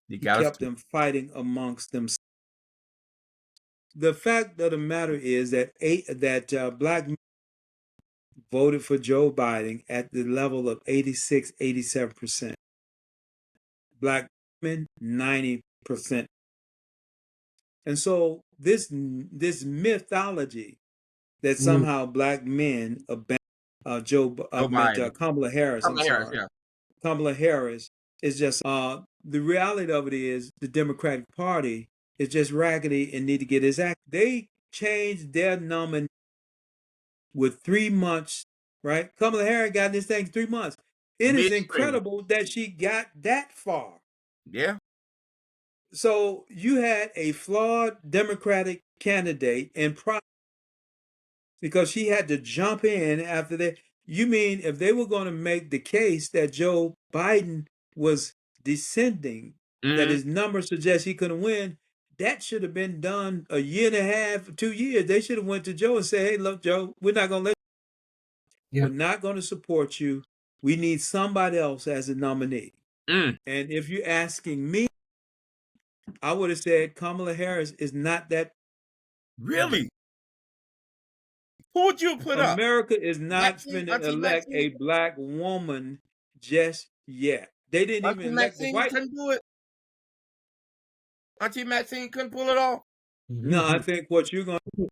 F: he kept them fighting amongst themselves. The fact of the matter is that black men voted for Joe Biden at the level of 86, 87%. Black women, 90%. And so this mythology that somehow black men abandoned Kamala Harris. Kamala Harris is just the reality of it is the Democratic Party is just raggedy and need to get his act. They changed their nominee with 3 months, right? Kamala Harris got this thing 3 months. It is incredible that she got that far.
C: Yeah.
F: So you had a flawed Democratic candidate because she had to jump in after that. You mean if they were going to make the case that Joe Biden was descending, that his numbers suggest he couldn't win, that should have been done a year and a half, 2 years. They should have went to Joe and said, hey, look, Joe, we're not going to we're not going to support you. We need somebody else as a nominee. And if you're asking me, I would have said Kamala Harris is not that.
C: Really? Who would you put up?
F: America is not going to elect a black woman just yet. They didn't even elect the white.
C: Couldn't do it. Auntie Maxine couldn't pull it off.
F: No, I think what you're going to do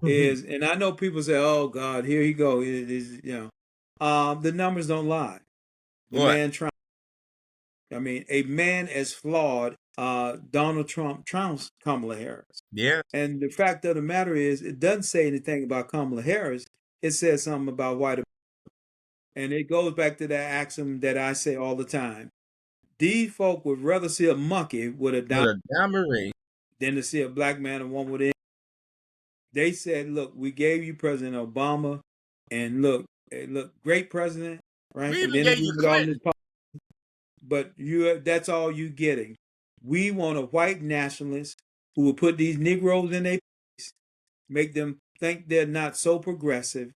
F: is, and I know people say, "Oh God, here you go." It is, the numbers don't lie. A man as flawed, Donald Trump trounced Kamala Harris.
C: Yeah.
F: And the fact of the matter is, it doesn't say anything about Kamala Harris. It says something about white America. And it goes back to that axiom that I say all the time. These folk would rather see a monkey with a diamond ring than to see a black man and woman with it. They said, look, we gave you President Obama, and look, great president, right?
C: We even gave you Clinton.
F: But that's all you getting. We want a white nationalist who will put these Negroes in their place, make them think they're not so progressive,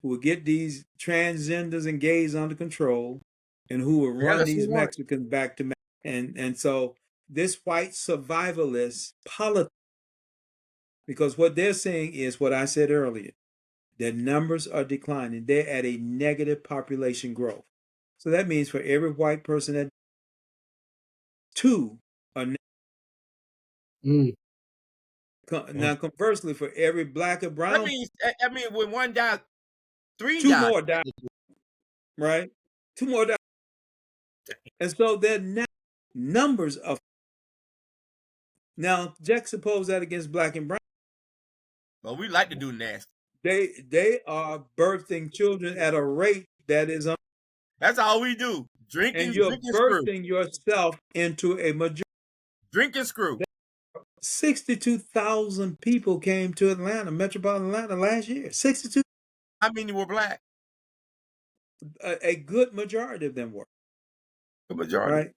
F: who will get these transgenders and gays under control, and who will run these Mexicans back to Mexico. And so this white survivalist politics, because what they're saying is what I said earlier, their numbers are declining. They're at a negative population growth. So that means for every white person, that 2 are Now, conversely, for every black or brown,
C: I mean, when one died, 3
F: two
C: died.
F: more died, right? 2 more died. And so there are now numbers of. Now, juxtapose that against black and brown.
C: Well, we like to do nasty.
F: They are birthing children at a rate that is.
C: That's all we do. Drinking,
F: and you're
C: drinking
F: birthing
C: screw.
F: yourself into a majority.
C: Drinking screw.
F: 62,000 people came to Atlanta, metropolitan Atlanta last year. 62.
C: How many were black?
F: A good majority of them were.
C: The majority.
F: Right.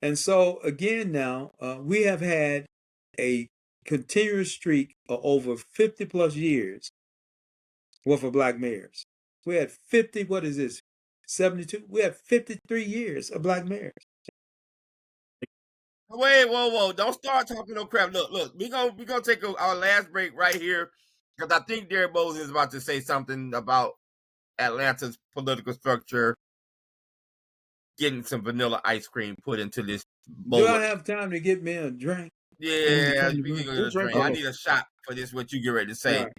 F: And so again, now we have had a continuous streak of over 50 plus years worth of black mayors. We had 50, what is this? 72? We have 53 years of black mayors.
C: Wait, whoa. Don't start talking no crap. Look, we're gonna take our last break right here. Because I think Derrick Bozeman is about to say something about Atlanta's political structure, getting some vanilla ice cream put into this bowl.
F: Do I have time to get me a drink?
C: Yeah, we can go to drink. I need a shot for this, what you get ready to say. Right.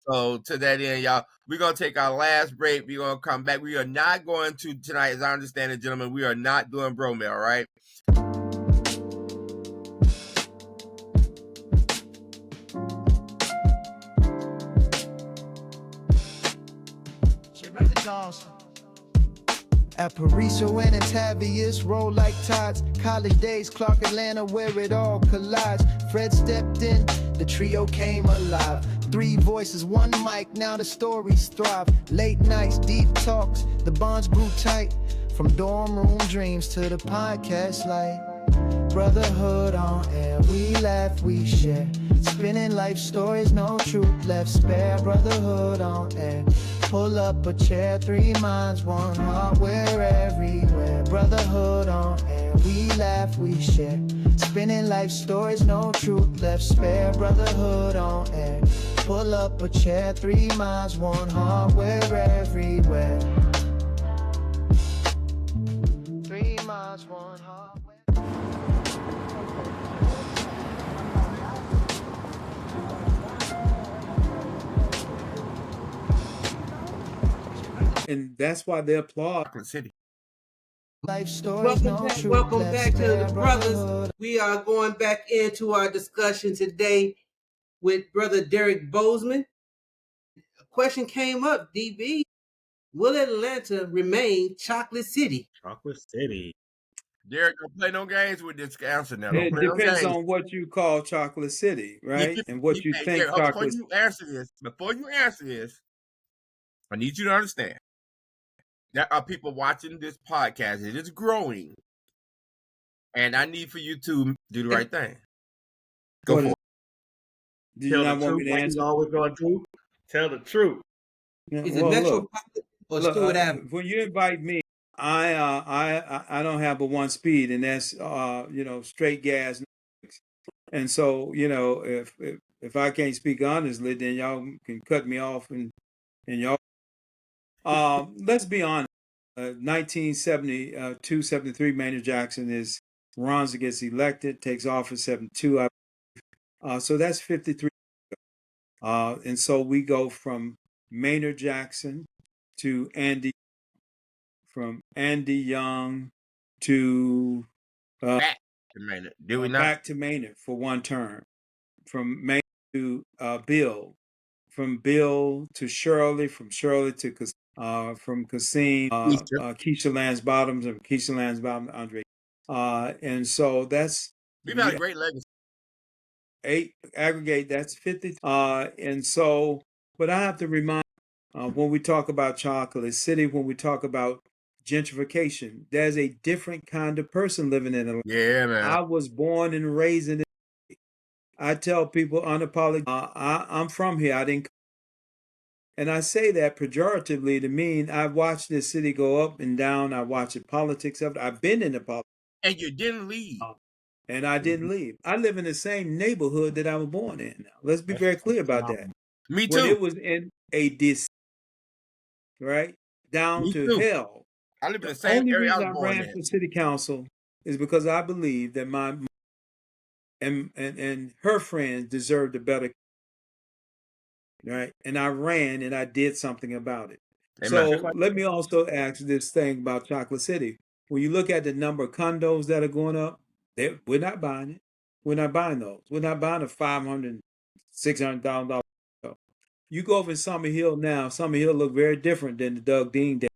C: So to that end, y'all, we're going to take our last break. We're going to come back. We are not going to, tonight, as I understand it, gentlemen, we are not doing bro mail, right?
B: Aparicio and Antavius roll like tides. College days, Clark, Atlanta, where it all collides. Fred stepped in, the trio came alive. 3 voices, 1 mic, now the stories thrive. Late nights, deep talks, the bonds grew tight. From dorm room dreams to the podcast light. Brotherhood on air, we laugh, we share. Spinning life stories, no truth left spare. Brotherhood on air. Pull up a chair, 3 minds, 1 heart, we're everywhere. Brotherhood on air, we laugh, we share. Spinning life stories, no truth left spare. Brotherhood on air. Pull up a chair, 3 minds, 1 heart, we're everywhere. 3 minds, 1 heart.
F: And that's why they applaud.
C: City.
D: Welcome back to the brothers. We are going back into our discussion today with Brother Derrick Bozeman. A question came up, DB. Will Atlanta remain Chocolate City?
E: Chocolate City.
C: Derrick, don't play no games with this answer now.
F: It depends on what you call Chocolate City, right? And what you think
C: Derrick,
F: Chocolate City.
C: Before you answer this, I need you to understand. There are people watching this podcast. It is growing. And I need for you to do the right thing. Go for it.
F: Do you not want me to answer?
E: Always going to tell the truth.
F: Yeah,
D: Is it Metro or Stewart Avenue?
F: When you invite me, I don't have a 1 speed, and that's straight gas. And so if I can't speak honestly, then y'all can cut me off and y'all. Let's be honest. 1972-73, Maynard Jackson runs, gets elected, takes office 72. So that's 53. And so we go from Maynard Jackson to Andy, from Andy Young to
C: back to Maynard. Do we not?
F: Back to Maynard for 1 term. From Maynard to Bill, from Bill to Shirley, from Shirley to from Cassim, Keisha Lance Bottoms, and Keisha Lance Bottoms, Andre. And so
C: we've had a great legacy.
F: 8 aggregate, that's 50. And so, but I have to remind, when we talk about Chocolate City, when we talk about gentrification, there's a different kind of person living in Atlanta.
C: Yeah, man.
F: I was born and raised in it. I tell people unapologetically, I'm from here. I didn't. And I say that pejoratively to mean I've watched this city go up and down. I watched the politics of it. I've been in the politics.
C: And you didn't leave.
F: And I didn't leave. I live in the same neighborhood that I was born in. Let's be very clear about that.
C: Me too.
F: When it was in a right? Down to hell.
C: I live in the same area I was born in.
F: The only reason I ran for city council is because I believe that my and her friends deserved a better, right? And I ran and I did something about it.
C: Amen.
F: So let me also ask this thing about Chocolate City. When you look at the number of condos that are going up, we're not buying it. We're not buying those. We're not buying a $500,000, $600,000. You go over in Summer Hill now. Summer Hill look very different than the Doug Dean days,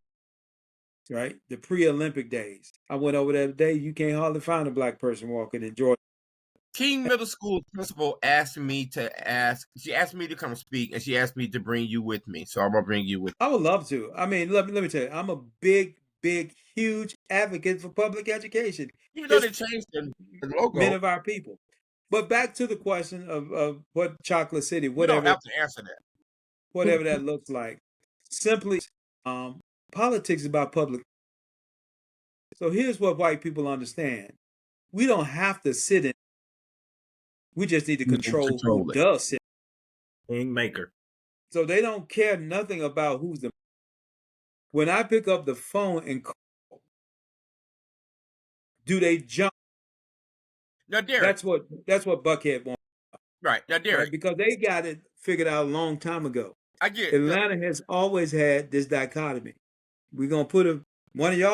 F: right? The pre-Olympic days. I went over there today. You can't hardly find a black person walking in Georgia.
C: King Middle School principal asked me to come speak, and she asked me to bring you with me. So I'm gonna bring you with me.
F: I would love to. I mean, let me tell you, I'm a big, huge advocate for public education.
C: Even though they changed the logo.
F: Many of our people. But back to the question of what Chocolate City,
C: You
F: whatever,
C: don't have to answer that.
F: Whatever that looks like. Simply, politics is about public. So here's what white people understand. We don't have to sit in. We just need to control who
C: it.
F: does sit.
E: Kingmaker.
F: So they don't care nothing about who's the. When I pick up the phone and call, do they jump?
C: Now, Derrick.
F: That's what Buckhead wants.
C: Right. Now, Derrick.
F: Right? Because they got it figured out a long time ago.
C: I get
F: Atlanta has always had this dichotomy. We're going to put one of y'all,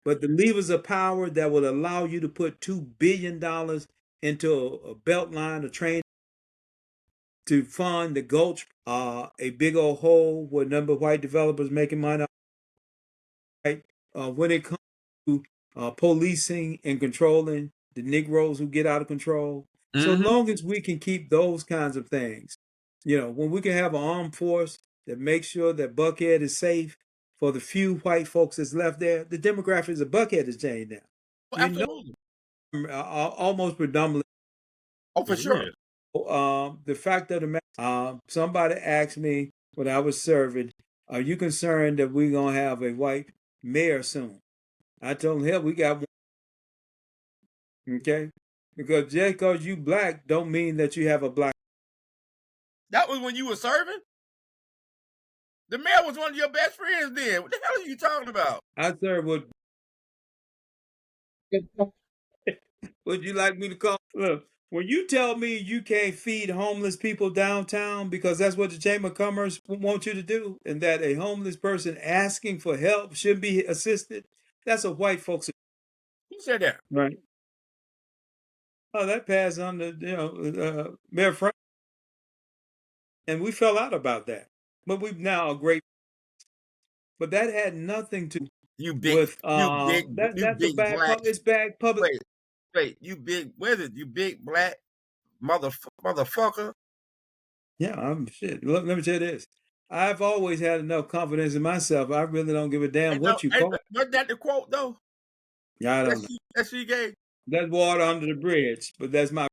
F: but the levers of power that will allow you to put $2 billion into a belt line, a train, to fund the Gulch, a big old hole where a number of white developers making money. Right? When it comes to policing and controlling the Negroes who get out of control. Mm-hmm. So long as we can keep those kinds of things, when we can have an armed force that makes sure that Buckhead is safe for the few white folks that's left there, the demographics of Buckhead has changed now.
C: Well, absolutely.
F: Almost predominantly.
C: Oh, for sure.
F: The fact of the matter, somebody asked me when I was serving, are you concerned that we're going to have a white mayor soon? I told him, hell, we got one. Okay? Because just because you black don't mean that you have a black.
C: That was when you were serving? The mayor was one of your best friends then. What the hell are you talking about?
F: I served with. Would you like me to call? Look, when you tell me you can't feed homeless people downtown because that's what the Chamber of Commerce wants you to do, and that a homeless person asking for help should be assisted, that's a white folks.
C: Who said that?
F: Right. Oh, that passed on to Mayor Frank. And we fell out about that. But we've now a great. But that had nothing to
C: you big
F: with
C: that's big
F: a bad
C: black.
F: It's bad public.
C: Wait, you big. Where is it? You big black motherfucker.
F: Yeah, I'm shit. Let me tell you this. I've always had enough confidence in myself. I really don't give a damn what you call it.
C: Wasn't that the quote though?
F: Yeah, I don't know.
C: That she gave.
F: That's water under the bridge, but that's my.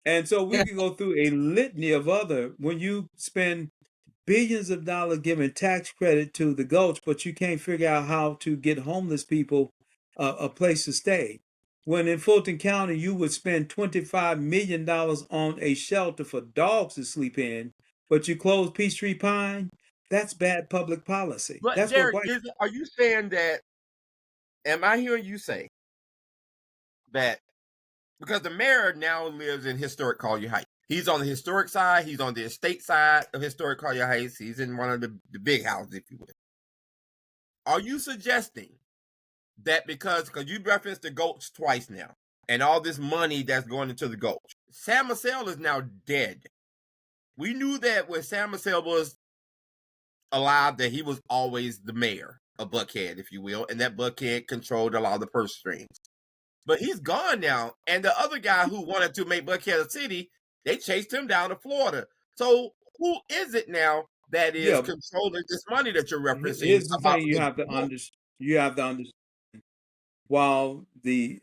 F: And so we can go through a litany of other. When you spend billions of dollars giving tax credit to the Gulch, but you can't figure out how to get homeless people a place to stay. When in Fulton County, you would spend $25 million on a shelter for dogs to sleep in, but you close Peachtree Pine, that's bad public policy.
C: But
F: that's
C: Derrick,
F: what
C: are you saying that, am I hearing you say that, because the mayor now lives in historic Collier Heights. He's on the historic side, he's on the estate side of historic Collier Heights, he's in one of the big houses, if you will. Are you suggesting that because you referenced the Gulch twice now, and all this money that's going into the Gulch, Sam Massell is now dead. We knew that when Sam Massell was alive, that he was always the mayor of Buckhead, if you will, and that Buckhead controlled a lot of the purse strings. But he's gone now, and the other guy who wanted to make Buckhead a city, they chased him down to Florida. So who is it now that is controlling this money that you're referencing?
F: Here's the thing you have to understand. While the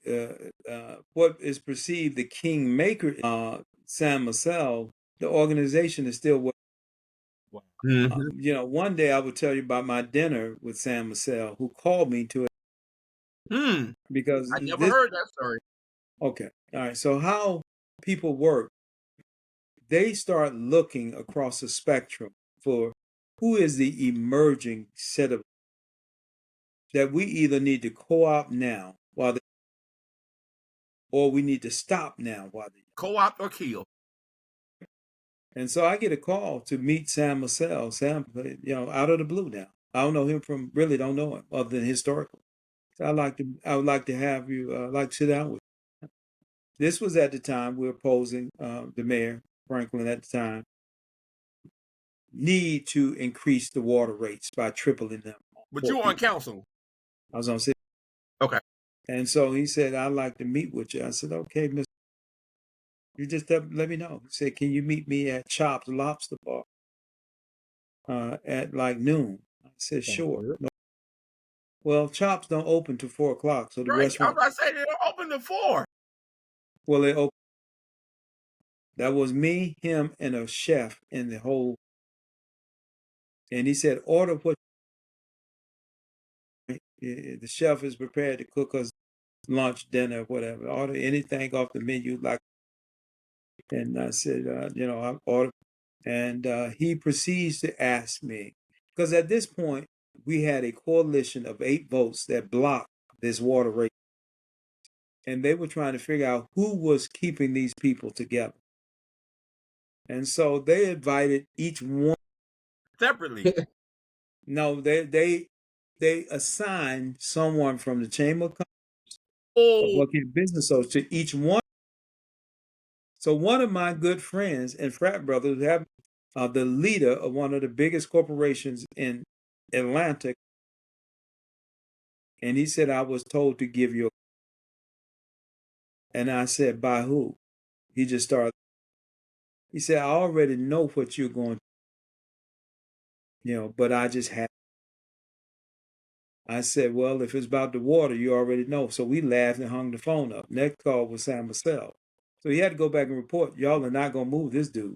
F: what is perceived the kingmaker, Sam Massell, the organization is still.
C: Mm-hmm.
F: One day I will tell you about my dinner with Sam Massell, who called me to it. Because
C: I never heard that story.
F: Okay, all right. So how people work, they start looking across the spectrum for who is the emerging set of that we either need to co-opt now, or we need to stop now while they're young.
C: Co-opt or kill.
F: And so I get a call to meet Sam Marcel. Sam, out of the blue now. I don't know him really don't know him other than historical. So I would like to have you, sit down with you. This was at the time we were opposing the mayor, Franklin at the time, need to increase the water rates by tripling them.
C: But you were on council.
F: I was on city.
C: Okay.
F: And so he said, I'd like to meet with you. I said, okay, Mr. You just let me know. He said, can you meet me at Chops Lobster Bar at like noon? I said, sure. No. Well, Chops don't open till 4 o'clock, so the restaurant.
C: I was about to say they don't open till 4.
F: Well, they open. That was me, him, and a chef in the whole. And he said, order what. The chef is prepared to cook us lunch, dinner, whatever. Order anything off the menu like. And I said, I ordered. And he proceeds to ask me, because at this point, we had a coalition of 8 votes that blocked this water rate. And they were trying to figure out who was keeping these people together. And so they invited each one.
C: Separately.
F: No, they assigned someone from the Chamber of
C: Commerce,
F: working business to each one. So one of my good friends and frat brothers have the leader of one of the biggest corporations in Atlanta. And he said, I was told to give you. And I said, by who? He just started. He said, I already know what you're going to, but I just had. I said, well, if it's about the water, you already know. So we laughed and hung the phone up. Next call was Sam Marcel. So he had to go back and report, y'all are not going to move this dude.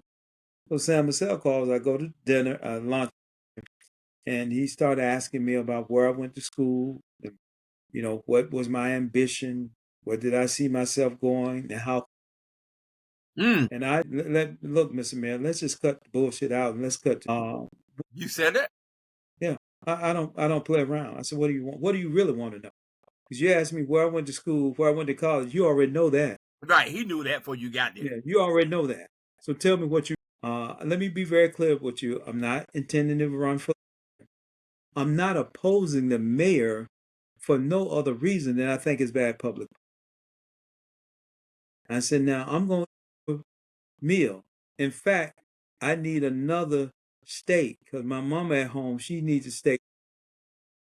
F: So Sam Marcel calls, I go to dinner, lunch, and he started asking me about where I went to school, what was my ambition, where did I see myself going, and how. And I look, Mr. Mayor, let's just cut the bullshit out and let's cut.
C: You said it?
F: Yeah, I don't play around. I said, what do you want? What do you really want to know? Because you asked me where I went to school, where I went to college. You already know that.
C: Right, he knew that before you got there.
F: Yeah, you already know that. So tell me what you. Let me be very clear with you. I'm not intending to run for. I'm not opposing the mayor for no other reason than I think it's bad public. I said, now I'm going to meal. In fact, I need another steak because my mama at home, she needs a steak.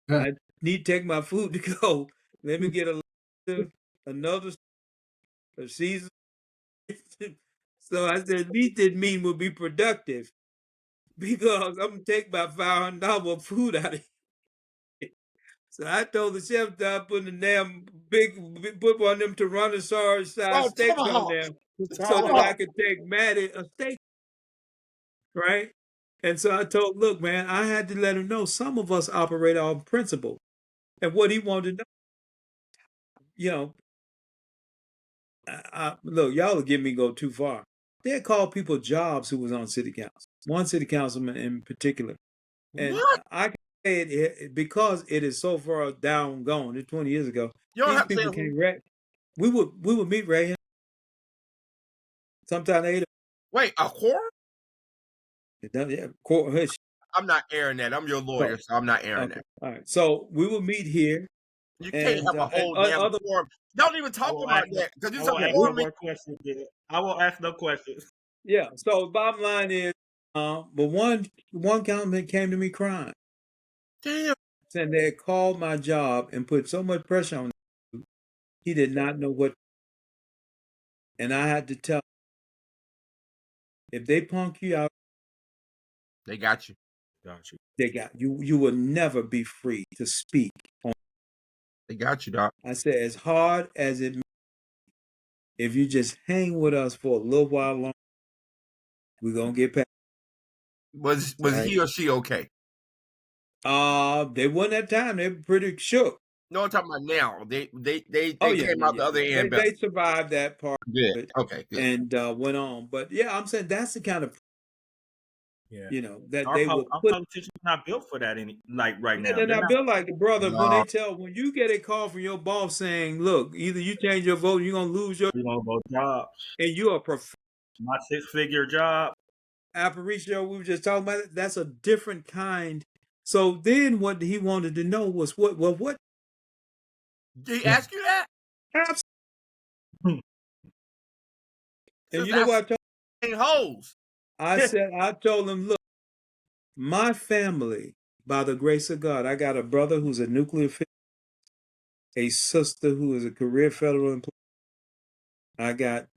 F: I need to take my food to go. Let me get another season. So I said, at least that mean will be productive because I'm going to take my $500 food out of here. So I told the chef stop putting the damn put one of them Tyrannosaurus size steaks on there so that I could take Maddie a steak. Right? And so I told, look, man, I had to let him know some of us operate on principle. And what he wanted to know, look, y'all will get me go too far. They called people jobs who was on city council. One city councilman in particular. And
C: what?
F: I can say it because it is so far down gone. It's 20 years ago. These people came right. We would meet right here. Sometime 8.
C: Wait, a quorum?
F: Yeah,
C: I'm not airing that. I'm your lawyer, so I'm not airing that.
F: All right. So we will meet here.
C: You can't have a whole damn quorum. Don't even talk about that because you talking
E: no more questions. I won't ask no questions.
F: Yeah. So bottom line is, but one councilman came to me crying.
C: Damn.
F: And they had called my job and put so much pressure on him. He did not know what. And I had to tell him, if they punk you out,
C: they got you.
F: They got you. You will never be free to speak.
C: They got you, Doc.
F: I said, as hard as it may, if you just hang with us for a little while longer, we're gonna get past.
C: Was he or she okay?
F: They wasn't at time. They were pretty shook.
C: No, I'm talking about now. They came out the other end.
F: They survived that part.
C: Good. Okay. Good.
F: And went on. But yeah, I'm saying that's the kind of
E: Yeah.
F: that
E: Our,
F: they will
E: our
F: put.
E: politicians not built for that right now.
F: They're
E: They're
F: not
E: not.
F: built like the brother
C: No.
F: when you get a call from your boss saying, "Look, either you change your vote, you're gonna lose your,"
E: We want both jobs.
F: and you're a
E: My 6-figure job.
F: Aparicio, we were just talking about it. That's a different kind. So then, what he wanted to know was what?
C: Did he ask you that?
F: And
C: Since
F: you know what I told?
C: ain't hoes.
F: I told him, look, my family, by the grace of God, I got a brother who's a nuclear physicist, a sister who is a career federal employee. I got,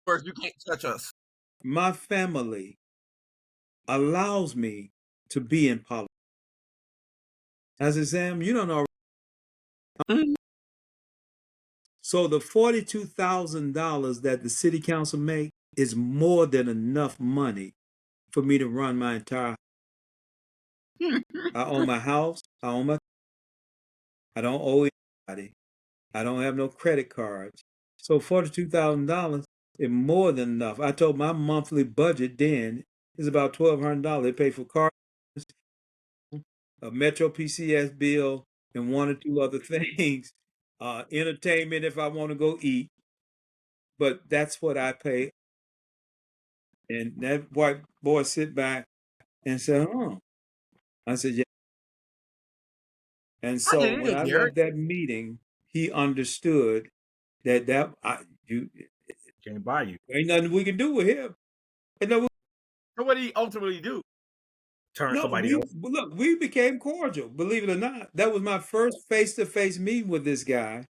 C: First, you can't touch us.
F: my family allows me to be in politics. I said, Sam, you don't know. So the $42,000 that the city council make is more than enough money for me to run my entire. I own my house. I don't owe anybody. I don't have no credit cards. So $42,000 is more than enough. I told my monthly budget then is about $1,200. They pay for cars, a Metro PCS bill, and one or two other things. Entertainment if I want to go eat. But that's what I pay. And that white boy sit back and said, "Oh." I said, "Yeah." And so when I left that meeting, he understood that
E: Can't buy you.
F: ain't nothing we can do with him.
C: So what did he ultimately do?
E: Turn somebody else.
F: Look, we became cordial, believe it or not. That was my first face-to-face meeting with this guy.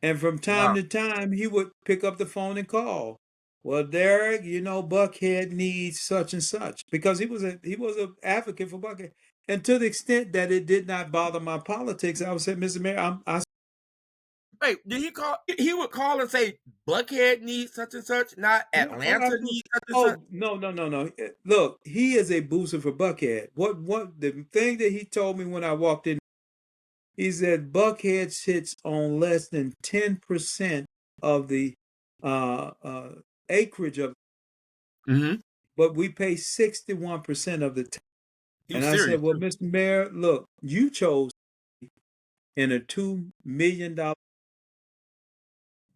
F: And from time to time, he would pick up the phone and call. Well, Derrick, Buckhead needs such and such, because he was an advocate for Buckhead. And to the extent that it did not bother my politics, I would say, Mr. Mayor,
C: Wait, did he call? He would call and say, Buckhead needs such and such, not Atlanta needs such and such?
F: No. Look, he is a booster for Buckhead. What the thing that he told me when I walked in, he said Buckhead sits on less than 10% of the acreage of, but we pay 61% of the time. And I said, well, Mr. Mayor, look, you chose in a $2 million.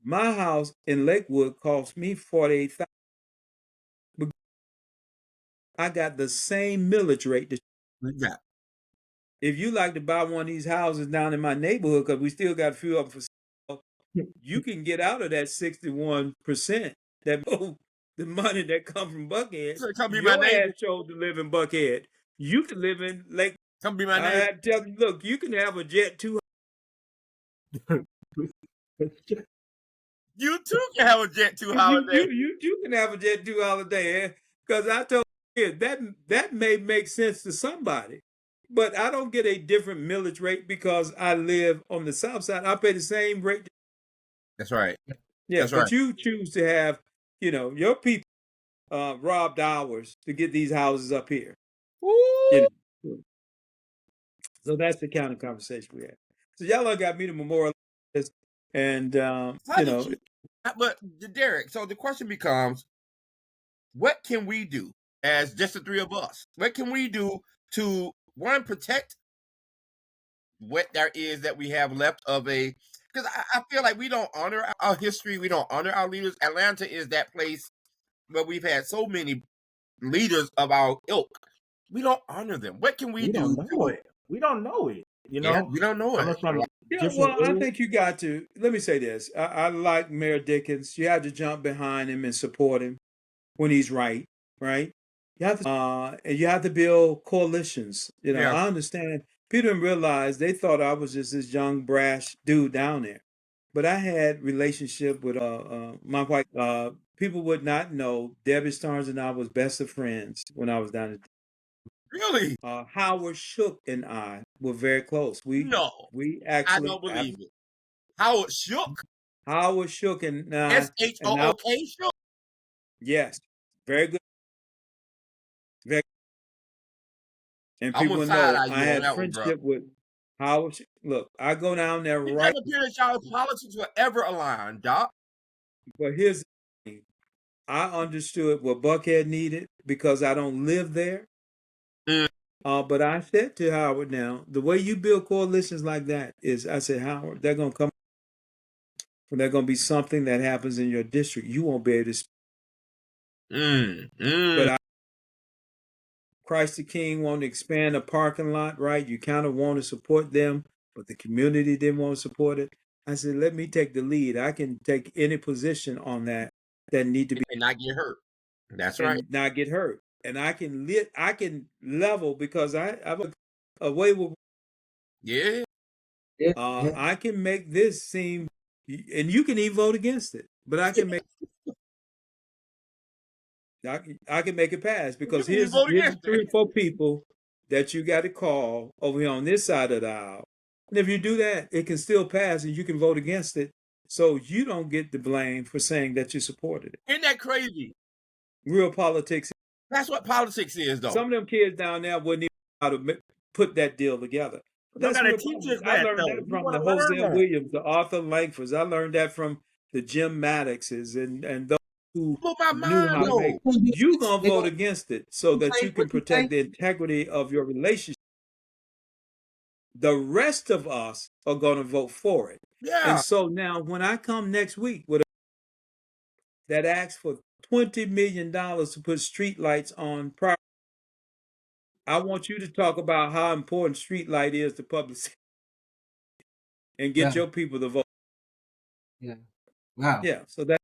F: My house in Lakewood cost me $48,000. I got the same millage rate that you got. If you like to buy one of these houses down in my neighborhood, because we still got a few of them for sale, you can get out of that 61%. That the money that come from Buckhead.
C: So come be
F: your
C: my neighbor.
F: ass chose to live in Buckhead. You can live in Lake.
C: Come be my neighbor.
F: I had to tell you, look, you can have a jet 200.
C: You too can have a jet 2 holiday.
F: You can have a jet 2 holiday, because I told you that may make sense to somebody, but I don't get a different millage rate because I live on the south side. I pay the same rate.
C: That's right.
F: Yeah,
C: that's
F: but
C: right.
F: You choose to have, your people robbed ours to get these houses up here. So that's the kind of conversation we had. So y'all got me to memorialize this, and
C: But Derrick, so the question becomes, what can we do as just the three of us? What can we do to, one, protect what there is that we have left of a, because I feel like we don't honor our history, we don't honor our leaders. Atlanta is that place where we've had so many leaders of our ilk. We don't honor them. What can we do?
E: We don't know it.
C: Yeah, we don't know it.
F: I think you got to. Let me say this. I like Mayor Dickens. You have to jump behind him and support him when he's right. You have to, and you have to build coalitions. I understand. People didn't realize, they thought I was just this young brash dude down there, but I had relationship with my white. People would not know Debbie Starnes and I was best of friends when I was down there.
C: Really?
F: Howard Shook and I were very close. We actually.
C: I don't believe it. Howard Shook?
F: Howard Shook and
C: S-H-O-O-K Shook?
F: Yes, very good. Very. And people know I had friendship with Howard Shook. Look, I go down there
C: It
F: right.
C: doesn't appear that y'all politics will ever align, Doc.
F: But here's the thing. I understood what Buckhead needed because I don't live there.
C: Mm.
F: But I said to Howard, now, the way you build coalitions like that is, I said, Howard, they're going to come, when there's going to be something that happens in your district, you won't be able to speak. But Christ the King wanted to expand a parking lot, right? You kind of want to support them, but the community didn't want to support it. I said, let me take the lead. I can take any position on that need to be,
C: and not get hurt. That's
F: and
C: right.
F: not get hurt. And I can level because I have a way with.
C: Yeah.
F: I can make this seem, and you can even vote against it, but I can make. I can make it pass because here's 3 or 4 people that you got to call over here on this side of the aisle. And if you do that, it can still pass and you can vote against it. So you don't get the blame for saying that you supported it.
C: Isn't that crazy?
F: Real politics.
C: That's what politics is, though.
F: Some of them kids down there wouldn't even know how to put that deal together.
E: That's gotta teach us
F: I
E: that,
F: learned
E: though.
F: that from the Hosea Williams, the Arthur Langfords. I learned that from the Jim Maddoxes and those who knew how to make it. You're going to vote against it so that you can protect the integrity of your relationship. The rest of us are going to vote for it.
C: Yeah.
F: And so now when I come next week with that asks for $20 million to put street lights on property, I want you to talk about how important street light is to public safety and get your people to vote.
D: Yeah. Wow.
F: Yeah. So that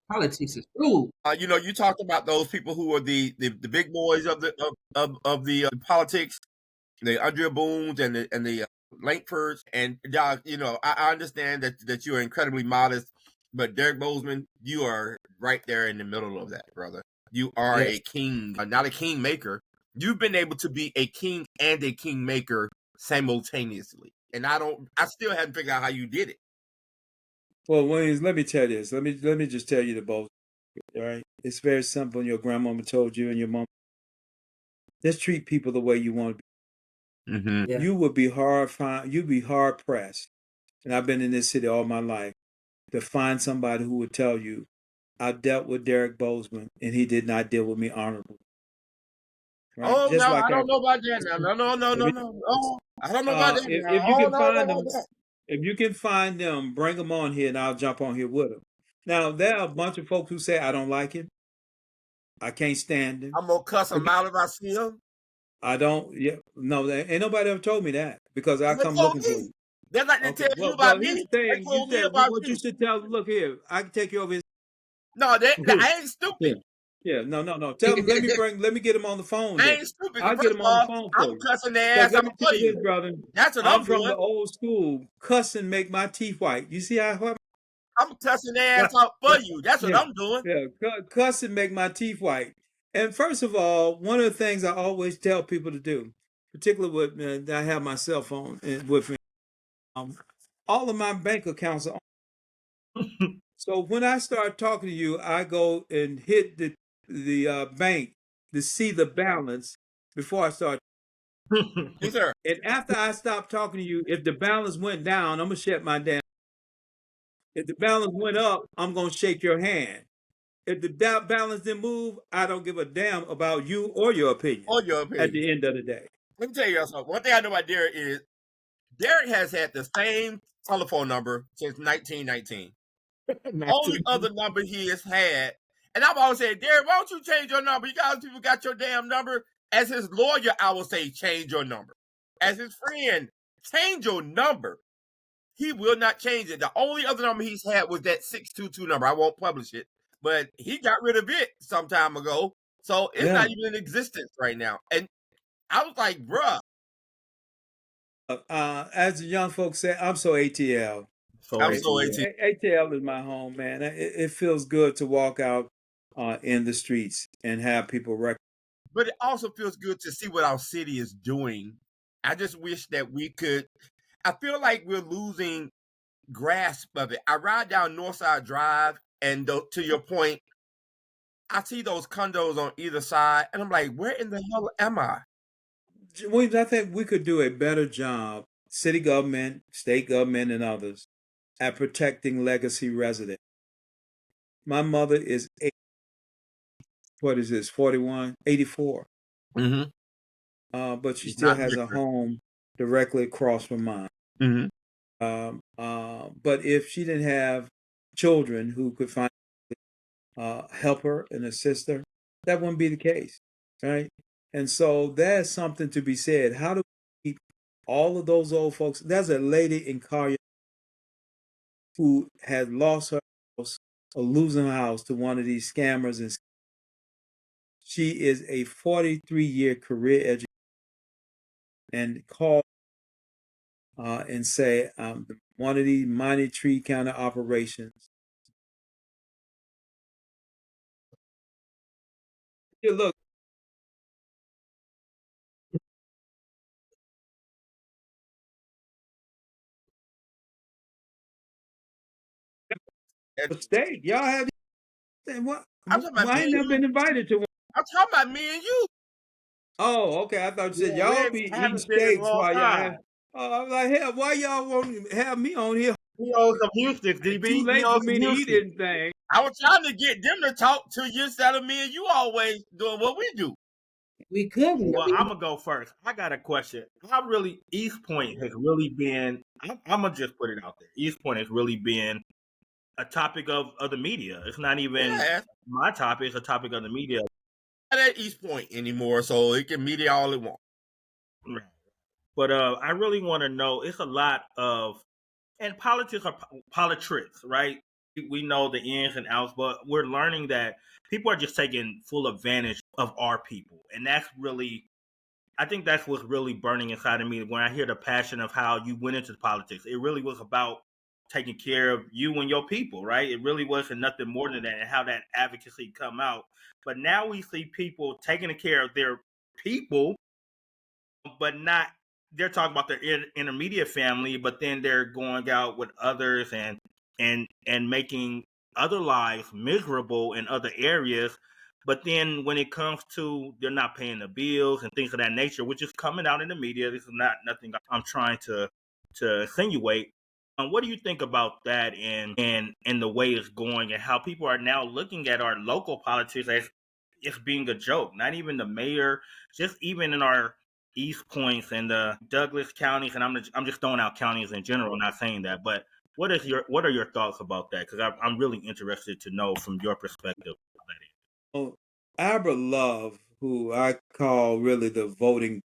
D: politics is true.
C: You talked about those people who are the big boys of the politics, the Andrea Boones and the Langfords, and I understand that you are incredibly modest, but Derrick Bozeman, you are right there in the middle of that, brother. You are a king, not a kingmaker. You've been able to be a king and a kingmaker simultaneously, and I still haven't figured out how you did it.
F: Well, Williams, let me tell you this. Let me just tell you the both. All right, it's very simple. And your grandmama told you, and your mom. Just treat people the way you want to be.
C: Mm-hmm.
D: Yeah.
F: You would be you'd be hard pressed. And I've been in this city all my life to find somebody who would tell you, I dealt with Derrick Bozeman, and he did not deal with me honorably.
C: Right? Oh, just no, I don't know about that now. No. Oh, I don't know about that.
F: If you can find them, if you can find them, bring them on here, and I'll jump on here with them. Now, there are a bunch of folks who say, I don't like him. I can't stand him.
C: I'm going to cuss him out if I see him.
F: I don't, no, ain't nobody ever told me that because I come looking for you.
C: They're like to tell you about me.
F: You should tell, look here, I can take you over his.
C: No, I ain't stupid.
F: Yeah, no. Tell them, let me get him on the phone.
C: I ain't stupid.
F: I'll get him on the phone for you.
C: I'm cussing their ass. I'm for you,
F: brother.
C: That's what I'm
F: from
C: doing.
F: The old school. Cussing make my teeth white. You see how
C: I'm cussing their ass out for you. That's what I'm doing.
F: Yeah, cussing make my teeth white. And first of all, one of the things I always tell people to do, particularly with I have my cell phone with me, all of my bank accounts are on. So when I start talking to you, I go and hit the bank to see the balance before I start.
C: Yes, sir.
F: And after I stop talking to you, if the balance went down, I'm gonna shut my damn. If the balance went up, I'm gonna shake your hand. If the balance didn't move, I don't give a damn about you or your opinion. At the end of the day.
C: Let me tell you something. One thing I know about Derrick is Derrick has had the same telephone number since 1919. Only other number he has had, and I've always said, Derrick, why don't you change your number? You guys, people got your damn number. As his lawyer, I will say, change your number. As his friend, change your number. He will not change it. The only other number he's had was that 622 number. I won't publish it, but he got rid of it some time ago. So it's not even in existence right now. And I was like, bruh.
F: As the young folks say, I'm so ATL. ATL is my home, man. It feels good to walk out in the streets and have people recognize.
C: But it also feels good to see what our city is doing. I just wish that we could. I feel like we're losing grasp of it. I ride down Northside Drive, and to your point, I see those condos on either side, and I'm like, where in the hell am I?
F: Williams, I think we could do a better job, city government, state government, and others, at protecting legacy residents. My mother is what is this, 41, 84. But she still has a home directly across from mine. But if she didn't have children who could find help her and assist her, that wouldn't be the case, right? And so there's something to be said. How do we keep all of those old folks? There's a lady in Collier who had lost her house or losing her house to one of these scammers, and she is a 43-year career educator, and call and say one of these money tree kind of operations. Yeah, look. Stay. Y'all have what? I ain't never been invited to one.
C: I'm talking about me and you.
F: Oh, okay. I thought you said y'all be eating steaks while y'all have. Oh, I'm like, hell, why y'all won't have me on here?
E: He owes some Houston, DB.
F: Too late for me to eat anything.
C: I was trying to get them to talk to you instead of me and you always doing what we do.
D: We couldn't.
E: Well, I'm gonna go first. I got a question. East Point has really been. I'm gonna just put it out there. East Point has really been a topic of the media. It's not even my topic. It's a topic of the media.
C: Not at East Point anymore, so it can media all it wants.
E: Right. But I really want to know. It's a lot of, and politics are politics, right? We know the ins and outs, but we're learning that people are just taking full advantage of our people, and that's really. I think that's what's really burning inside of me when I hear the passion of how you went into politics. It really was about taking care of you and your people, right? It really wasn't nothing more than that, and how that advocacy come out. But now we see people taking care of their people, but not. They're talking about their intermediate family, but then they're going out with others and making other lives miserable in other areas. But then when it comes to they're not paying the bills and things of that nature, which is coming out in the media, this is not nothing I'm trying to insinuate. What do you think about that and the way it's going and how people are now looking at our local politics as it's being a joke? Not even the mayor, just even in our East Points and the Douglas counties, and I'm just throwing out counties in general, not saying that, but what are your thoughts about that? Because I'm really interested to know from your perspective how that is.
F: Well, Albert Love, who I call really the voting,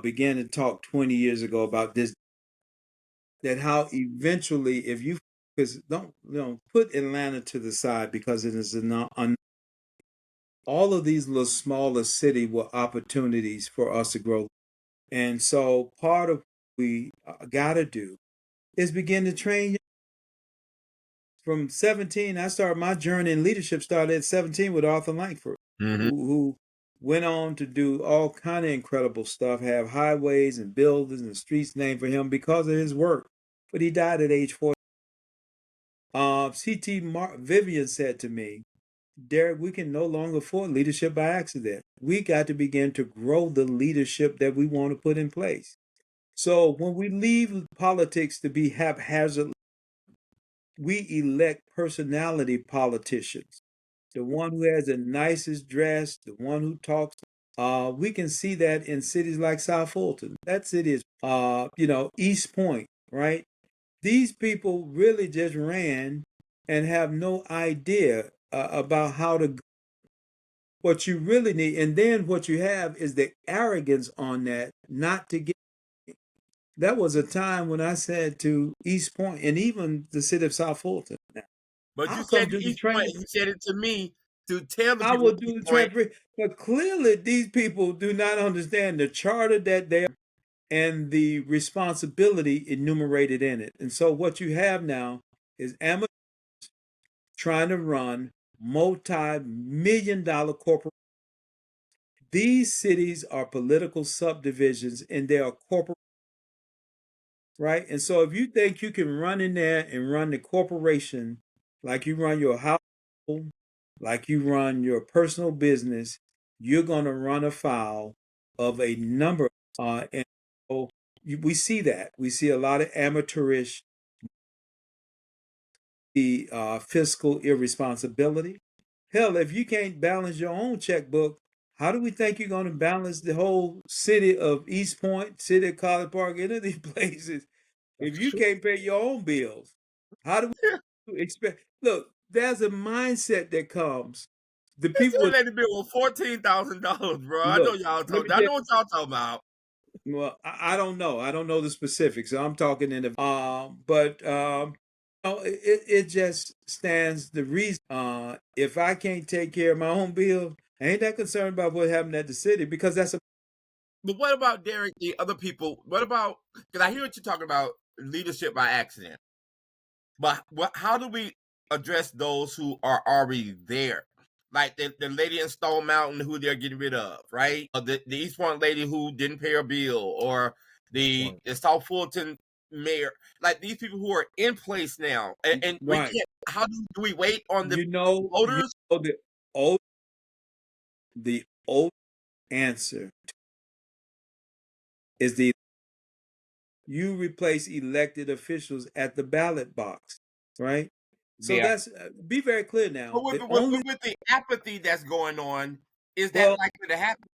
F: began to talk 20 years ago about this, that how eventually, if you, because don't put Atlanta to the side because it is all of these little smaller cities were opportunities for us to grow. And so part of what we got to do is begin to train. From 17, I started my journey in leadership, started at 17 with Arthur Langford, who went on to do all kind of incredible stuff, have highways and buildings and streets named for him because of his work. But he died at age 40. C.T. Vivian said to me, Derrick, we can no longer afford leadership by accident. We got to begin to grow the leadership that we want to put in place. So when we leave politics to be haphazard, we elect personality politicians. The one who has the nicest dress, the one who talks. We can see that in cities like South Fulton. That city is, East Point, right? These people really just ran and have no idea about how to. What you really need, and then what you have is the arrogance on that, not to get. That was a time when I said to East Point and even the city of South Fulton.
C: But you said to East Point, you said it to me to tell the people.
F: I will do the transfer. But clearly these people do not understand the charter that they are and the responsibility enumerated in it. And so what you have now is amateurs trying to run multi-million-dollar corporations. These cities are political subdivisions and they are corporate. Right? And so if you think you can run in there and run the corporation like you run your household, like you run your personal business, you're going to run afoul of a number. And so we see that. We see a lot of amateurish the fiscal irresponsibility. Hell, if you can't balance your own checkbook, how do we think you're going to balance the whole city of East Point, city of College Park, any of these places? If you can't pay your own bills, how do we expect? Look, there's a mindset that comes. The people
C: That lady bill was $14,000, bro. I know
F: look.
C: y'all
F: Let
C: talking.
F: me
C: I
F: tell
C: know what y'all talking about.
F: well, I don't know. I don't know the specifics. I'm talking in the but it just stands the reason. If I can't take care of my own bills, I ain't that concerned about what happened at the city because that's a
C: But what about Derrick? The other people? What about? Because I hear what you're talking about, leadership by accident. But how do we address those who are already there? Like the lady in Stone Mountain who they're getting rid of, right? Or the East Point lady who didn't pay her bill, or the South Fulton mayor. Like these people who are in place now, and we
F: right.
C: can't. How do we wait on the
F: You know
C: voters?
F: the old answer is you replace elected officials at the ballot box, right? So
C: Yeah.
F: that's be very clear now.
C: But with the apathy that's going on, is that likely to happen?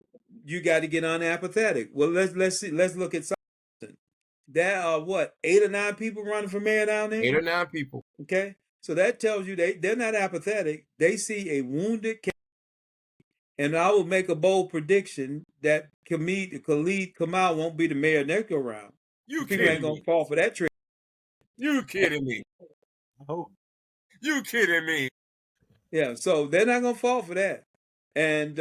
F: You got to get unapathetic. Well, let's see. Let's look at something. There are what 8 or 9 people running for mayor down there.
C: 8 or 9 people.
F: Okay, so that tells you they're not apathetic. They see a wounded candidate, and I will make a bold prediction that Khalid Kamal won't be the mayor next go round.
C: You
F: people ain't gonna fall for that trick.
C: You kidding me?
E: Oh,
C: you kidding me?
F: Yeah, so they're not gonna fall for that. And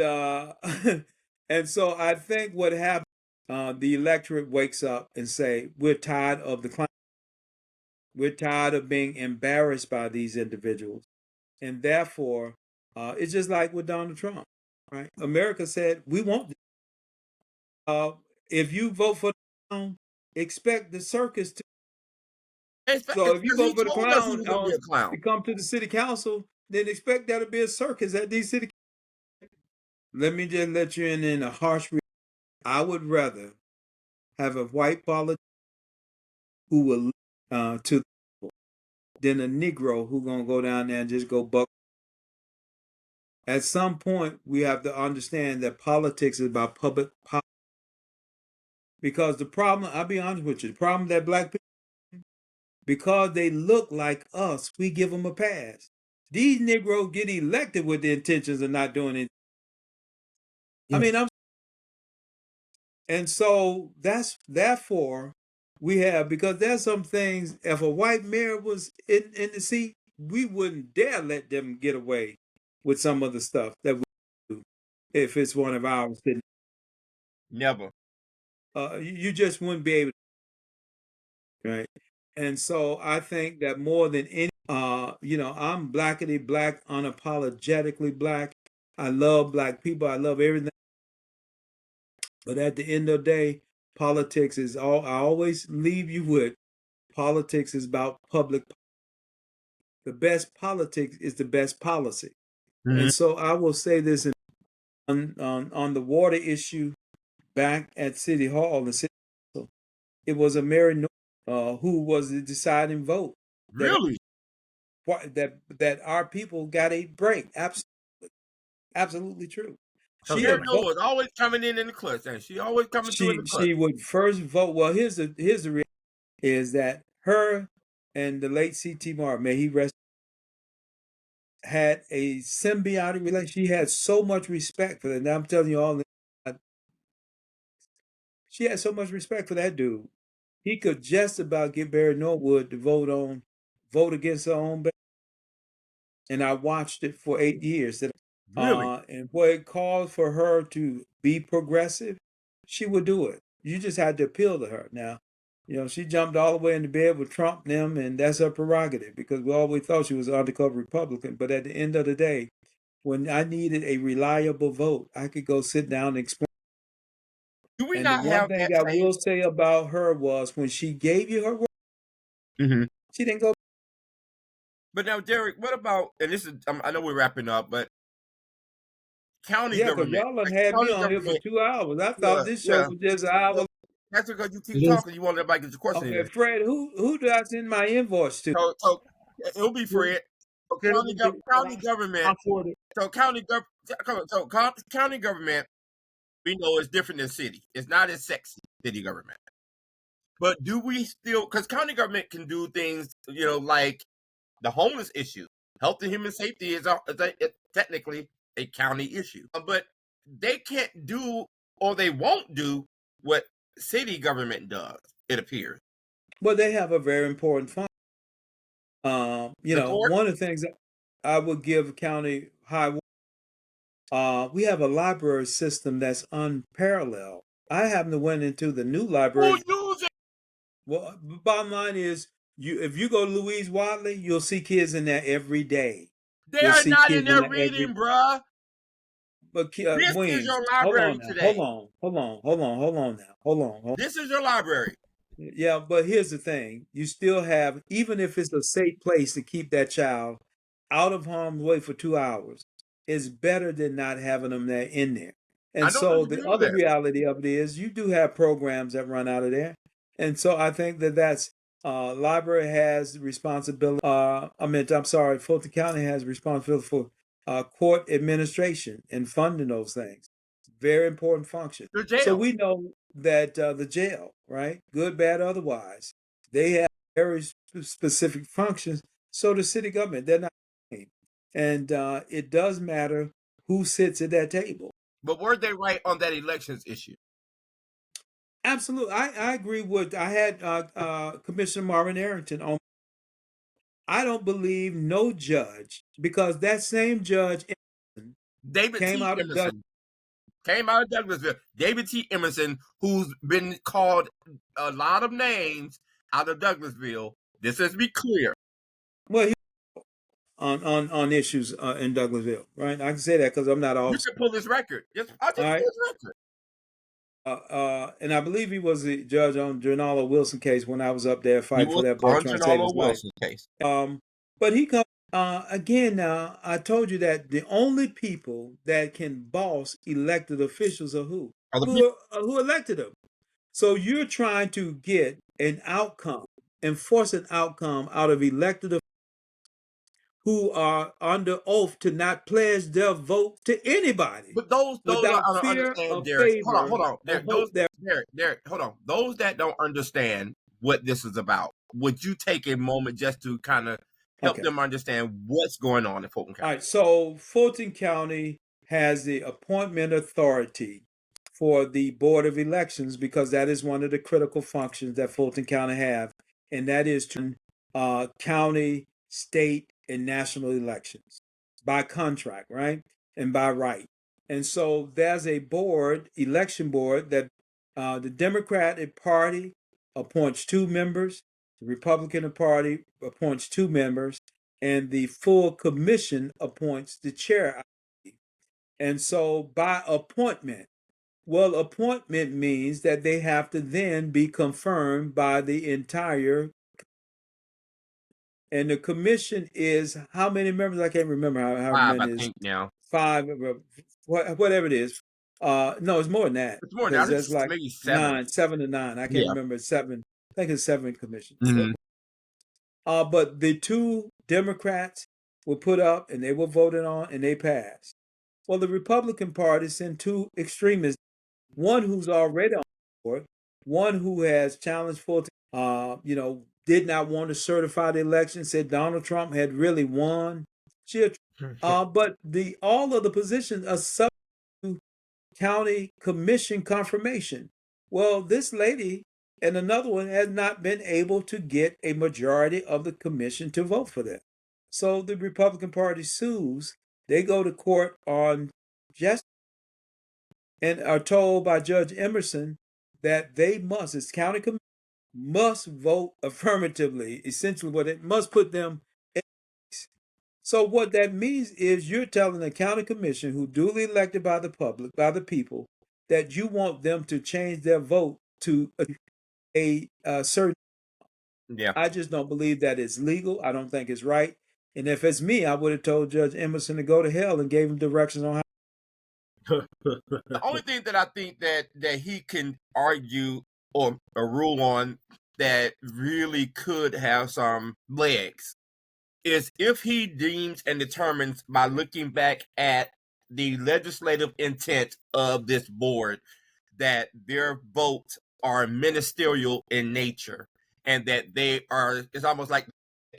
F: and so I think what happens, the electorate wakes up and say, we're tired of the climate. We're tired of being embarrassed by these individuals. And therefore, it's just like with Donald Trump, right? America said, we want this. If you vote for the clown, expect the circus to. So if you vote for the clown, to come to the city council, then expect there to be a circus at these city. Let me just let you in a harsh reality. I would rather have a white politician who will to than a Negro who gonna go down there and just go buck. At some point, we have to understand that politics is about public policy. Because the problem, I'll be honest with you, the problem that black people, because they look like us, we give them a pass. These Negroes get elected with the intentions of not doing it. I mean, and so therefore we have, because there's some things, if a white mayor was in the seat, we wouldn't dare let them get away with some of the stuff that we do if it's one of ours.
C: Never.
F: You just wouldn't be able to, right? And so I think that more than any, I'm blackity black, unapologetically black. I love black people. I love everything. But at the end of the day, politics is all. I always leave you with, politics is about public. The best politics is the best policy. Mm-hmm. And so I will say this on the water issue back at City Hall. It was a Mary who was the deciding vote.
C: Really?
F: That our people got a break. Absolutely true.
C: She was always coming in the clutch, and she always coming through in the clutch.
F: She would first vote. Well, here's the reality is that her and the late C.T. Martin, may he rest, had a symbiotic relationship. She had so much respect for that. Now I'm telling you all, she had so much respect for that dude. He could just about get Barry Norwood to vote against her own baby. And I watched it for 8 years.
C: Really?
F: And where it called for her to be progressive, she would do it. You just had to appeal to her. Now, she jumped all the way into bed with Trump and them, and that's her prerogative because we always thought she was an undercover Republican. But at the end of the day, when I needed a reliable vote, I could go sit down and explain.
C: Do we not have that?
F: One thing I will say about her was when she gave you her word, she didn't go.
C: But now, Derrick, what about, and this is, I know we're wrapping up, but county government.
F: Yeah, because y'all had me on here for 2 hours. I thought this show was just an hour.
C: That's because you keep talking. You want everybody to get your question in.
F: Fred, who do I send my invoice to?
C: So It'll be Fred. County government.
E: I'm for it.
C: So county government, we know is different than city. It's not as sexy, city government. But do we still? Because county government can do things, like the homeless issue. Health and human safety is technically a county issue, but they can't do or they won't do what city government does. It appears.
F: Well, they have a very important function. One of the things that I would give county high. We have a library system that's unparalleled. I happen to went into the new library.
C: Who use it?
F: Well, bottom line is, if you go to Louise Wadley, you'll see kids in there every day.
C: They are not in there reading, bruh.
F: But
C: this
F: Wayne,
C: is your library today.
F: Hold on.
C: This is your library.
F: Yeah, but here's the thing. You still have, even if it's a safe place to keep that child out of harm's way for 2 hours, it's better than not having them there in there. And so the other reality of it is you do have programs that run out of there. And so I think that's library has responsibility. Fulton County has responsibility for court administration and funding those things. Very important function. So we know that the jail, right, good, bad, otherwise, they have very specific functions. So the city government, they're not. And it does matter who sits at that table.
C: But were they right on that elections issue?
F: Absolutely. I agree with, I had Commissioner Marvin Arrington on. I don't believe no judge, because that same judge came out of
C: Douglasville. David T. Emerson, who's been called a lot of names out of Douglasville. This has to be clear.
F: Well, on issues in Douglasville, right? I can say that because I'm not all.
C: You can pull his record. I'll pull his record.
F: And I believe he was the judge on Janala Wilson case when I was up there fighting for that boy trying to save his life.
C: Case.
F: But he comes again. Now I told you that the only people that can boss elected officials are who elected them. So you're trying to get an outcome, enforce an outcome out of elected officials who are under oath to not pledge their vote to anybody.
C: But those
F: without fear of favor.
C: Hold on. Derrick, hold on. Those that don't understand what this is about, would you take a moment just to kind of help them understand what's going on in Fulton County?
F: All right. So Fulton County has the appointment authority for the Board of Elections, because that is one of the critical functions that Fulton County have, and that is to county, state, and national elections by contract, right? And by right. And so there's a election board that the Democratic Party appoints 2 members, the Republican Party appoints 2 members, and the full commission appoints the chair. And so by appointment, appointment means that they have to then be confirmed by the entire. And the commission is how many members? I can't remember how
C: 5,
F: many
C: I
F: is.
C: think now.
F: 5, whatever it is. No, it's more than that.
C: It's more than that.
F: That's like
C: maybe 7.
F: 7 to 9. I can't remember. 7. I think it's 7 commissions.
C: Mm-hmm.
F: But the 2 Democrats were put up and they were voted on and they passed. Well, the Republican Party sent 2 extremists, one who's already on board, one who has challenged Fulton, did not want to certify the election, said Donald Trump had really won. But all of the positions are subject to county commission confirmation. Well, this lady and another one has not been able to get a majority of the commission to vote for them. So the Republican Party sues. They go to court on justice and are told by Judge Emerson that they must, as county commission, must vote affirmatively. Essentially, what it must put them in. So what that means is you're telling the county commission, who duly elected by the public, by the people, that you want them to change their vote to a certain.
C: Yeah.
F: I just don't believe that it's legal. I don't think it's right. And if it's me, I would have told Judge Emerson to go to hell and gave him directions on how.
C: The only thing that I think that he can argue or rule on that really could have some legs is if he deems and determines by looking back at the legislative intent of this board that their votes are ministerial in nature and that they are, it's almost like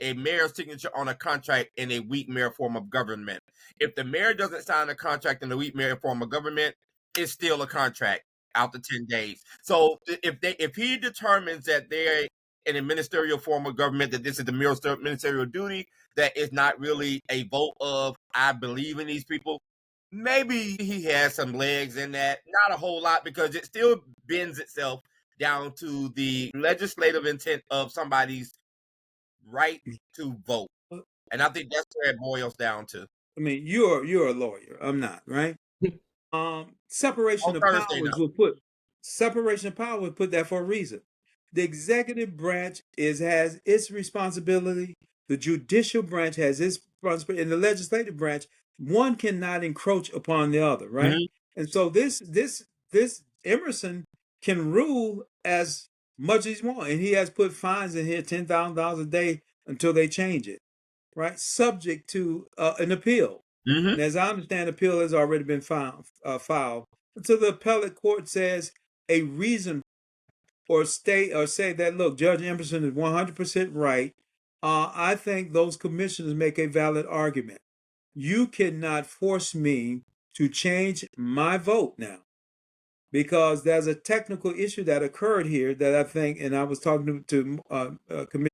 C: a mayor's signature on a contract in a weak mayor form of government. If the mayor doesn't sign a contract in a weak mayor form of government, it's still a contract after 10 days. So if he determines that they're in a ministerial form of government, that this is the ministerial duty, that is not really a vote of, I believe in these people, maybe he has some legs in that. Not a whole lot, because it still bends itself down to the legislative intent of somebody's right to vote. And I think that's where it boils down to.
F: I mean, you're a lawyer. I'm not, right? Separation of power would put that for a reason. The executive branch has its responsibility. The judicial branch has its responsibility. And the legislative branch, one cannot encroach upon the other, right? Mm-hmm. And so this Emerson can rule as much as he wants. And he has put fines in here, $10,000 a day until they change it, right? Subject to an appeal. Mm-hmm. And as I understand, appeal has already been filed. So the appellate court says a reason or say that, look, Judge Emerson is 100% right. I think those commissioners make a valid argument. You cannot force me to change my vote now, because there's a technical issue that occurred here that I think, and I was talking to commissioner,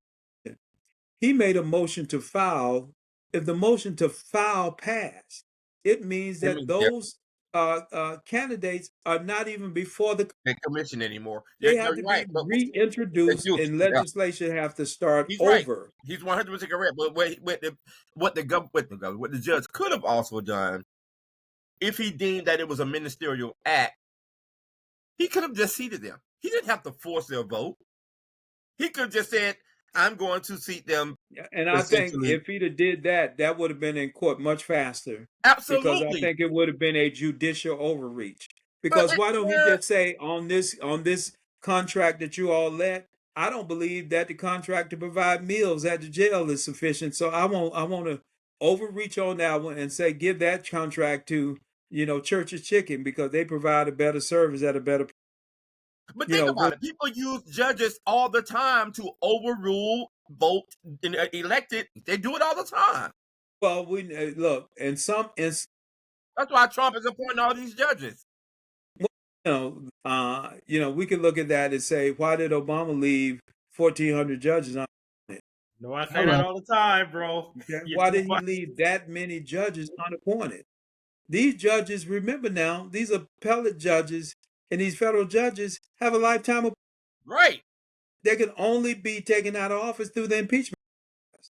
F: he made a motion to file. If the motion to file passed, it means that those candidates are not even before the
C: commission anymore.
F: They have to be reintroduced, and legislation have to start over.
C: Right. He's 100% correct. But what the judge could have also done, if he deemed that it was a ministerial act, he could have just seated them. He didn't have to force their vote. He could have just said, I'm going to seat them.
F: And I think if he'd have did that, that would have been in court much faster.
C: Absolutely.
F: Because I think it would have been a judicial overreach. Because why don't he just say on this contract that you all let, I don't believe that the contract to provide meals at the jail is sufficient. So I want to overreach on that one and say, give that contract to, Church's Chicken, because they provide a better service at a better price.
C: But think about it. People use judges all the time to overrule vote elected. They do it all the time.
F: Well, we look, and that's
C: why Trump is appointing all these judges.
F: Well, we can look at that and say, why did Obama leave 1,400 judges on it?
E: No, I say that all the time, bro.
F: Okay. Why did he leave that many judges unappointed? These judges, remember now, these appellate judges and these federal judges have a lifetime of
C: right.
F: They can only be taken out of office through the impeachment process,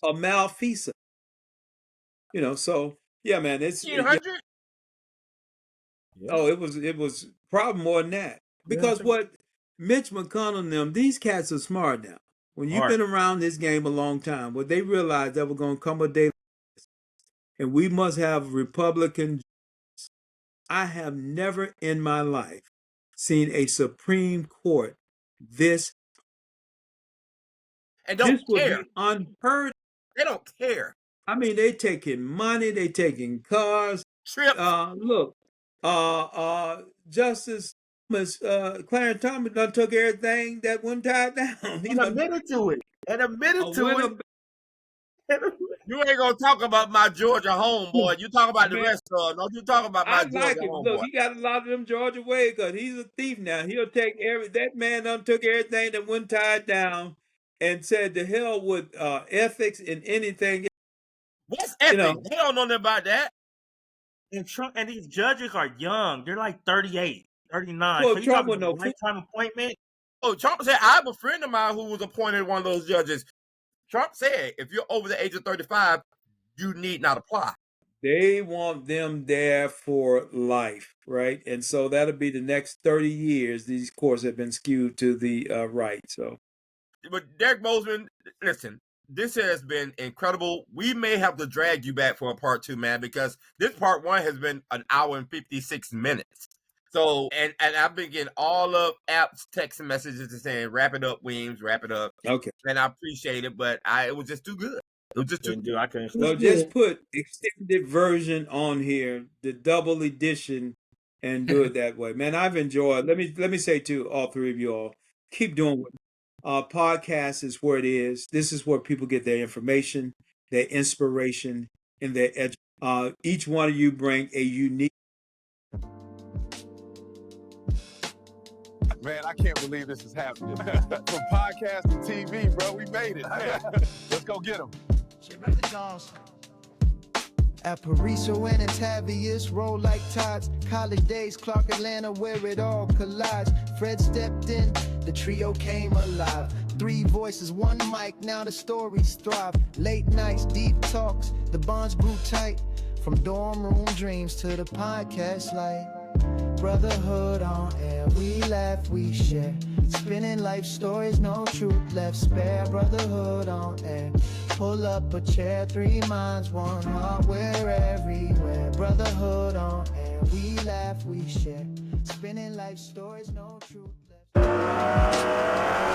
F: a malfeasance. So yeah, man, it's
C: 1,500.
F: Oh, it was probably more than that, because what Mitch McConnell and them, these cats are smart now. When you've been around this game a long time, what they realized that we're going to come a day, and we must have Republican. I have never in my life seen a Supreme Court this.
C: And don't
F: this would
C: care.
F: Be unheard.
C: They don't care.
F: I mean, they taking money, they taking cars.
C: Trips.
F: Look, Justice Clarence Thomas done took everything that wasn't tied down.
C: He admitted to it. You ain't gonna talk about my Georgia homeboy. You talk about the rest of them. Don't you talk about my Georgia homeboy.
F: Look, he got a lot of them Georgia ways, because he's a thief now. He'll take that man done took everything that wasn't tied down and said to hell with ethics and anything.
C: What's ethics? They don't know nothing about that.
E: And Trump and these judges are young. They're like 38, 39.
F: Well,
E: so
F: Trump with no
E: lifetime appointment.
C: Oh, Trump said, I have a friend of mine who was appointed one of those judges. Trump said, if you're over the age of 35, you need not apply.
F: They want them there for life, right? And so that'll be the next 30 years. These courts have been skewed to the right. So,
C: but Derrick Bozeman, listen, this has been incredible. We may have to drag you back for a part 2, man, because this part 1 has been an hour and 56 minutes. So, and I've been getting all of apps, text messages saying, wrap it up, Weems, wrap it up.
F: Okay.
C: And I appreciate it, but it was just too good. It was just too.
E: I couldn't.
F: Well, just put extended version on here, the double edition, and do it that way. Man, I've enjoyed. Let me say to all three of you all, keep doing what podcast is where it is. This is where people get their information, their inspiration, and their each one of you bring a unique.
A: Man, I can't believe this is happening. From podcast to TV, bro, we made it. Let's go get them.
B: Aparicio and Antavius roll like tides. College days, Clark, Atlanta, where it all collides. Fred stepped in, the trio came alive. 3 voices, 1 mic, now the stories thrive. Late nights, deep talks, the bonds grew tight. From dorm room dreams to the podcast light. Brotherhood on air, we laugh, we share. Spinning life stories, no truth left spare. Brotherhood on air, pull up a chair. 3 minds, 1 heart, we're everywhere. Brotherhood on air, we laugh, we share. Spinning life stories, no truth left.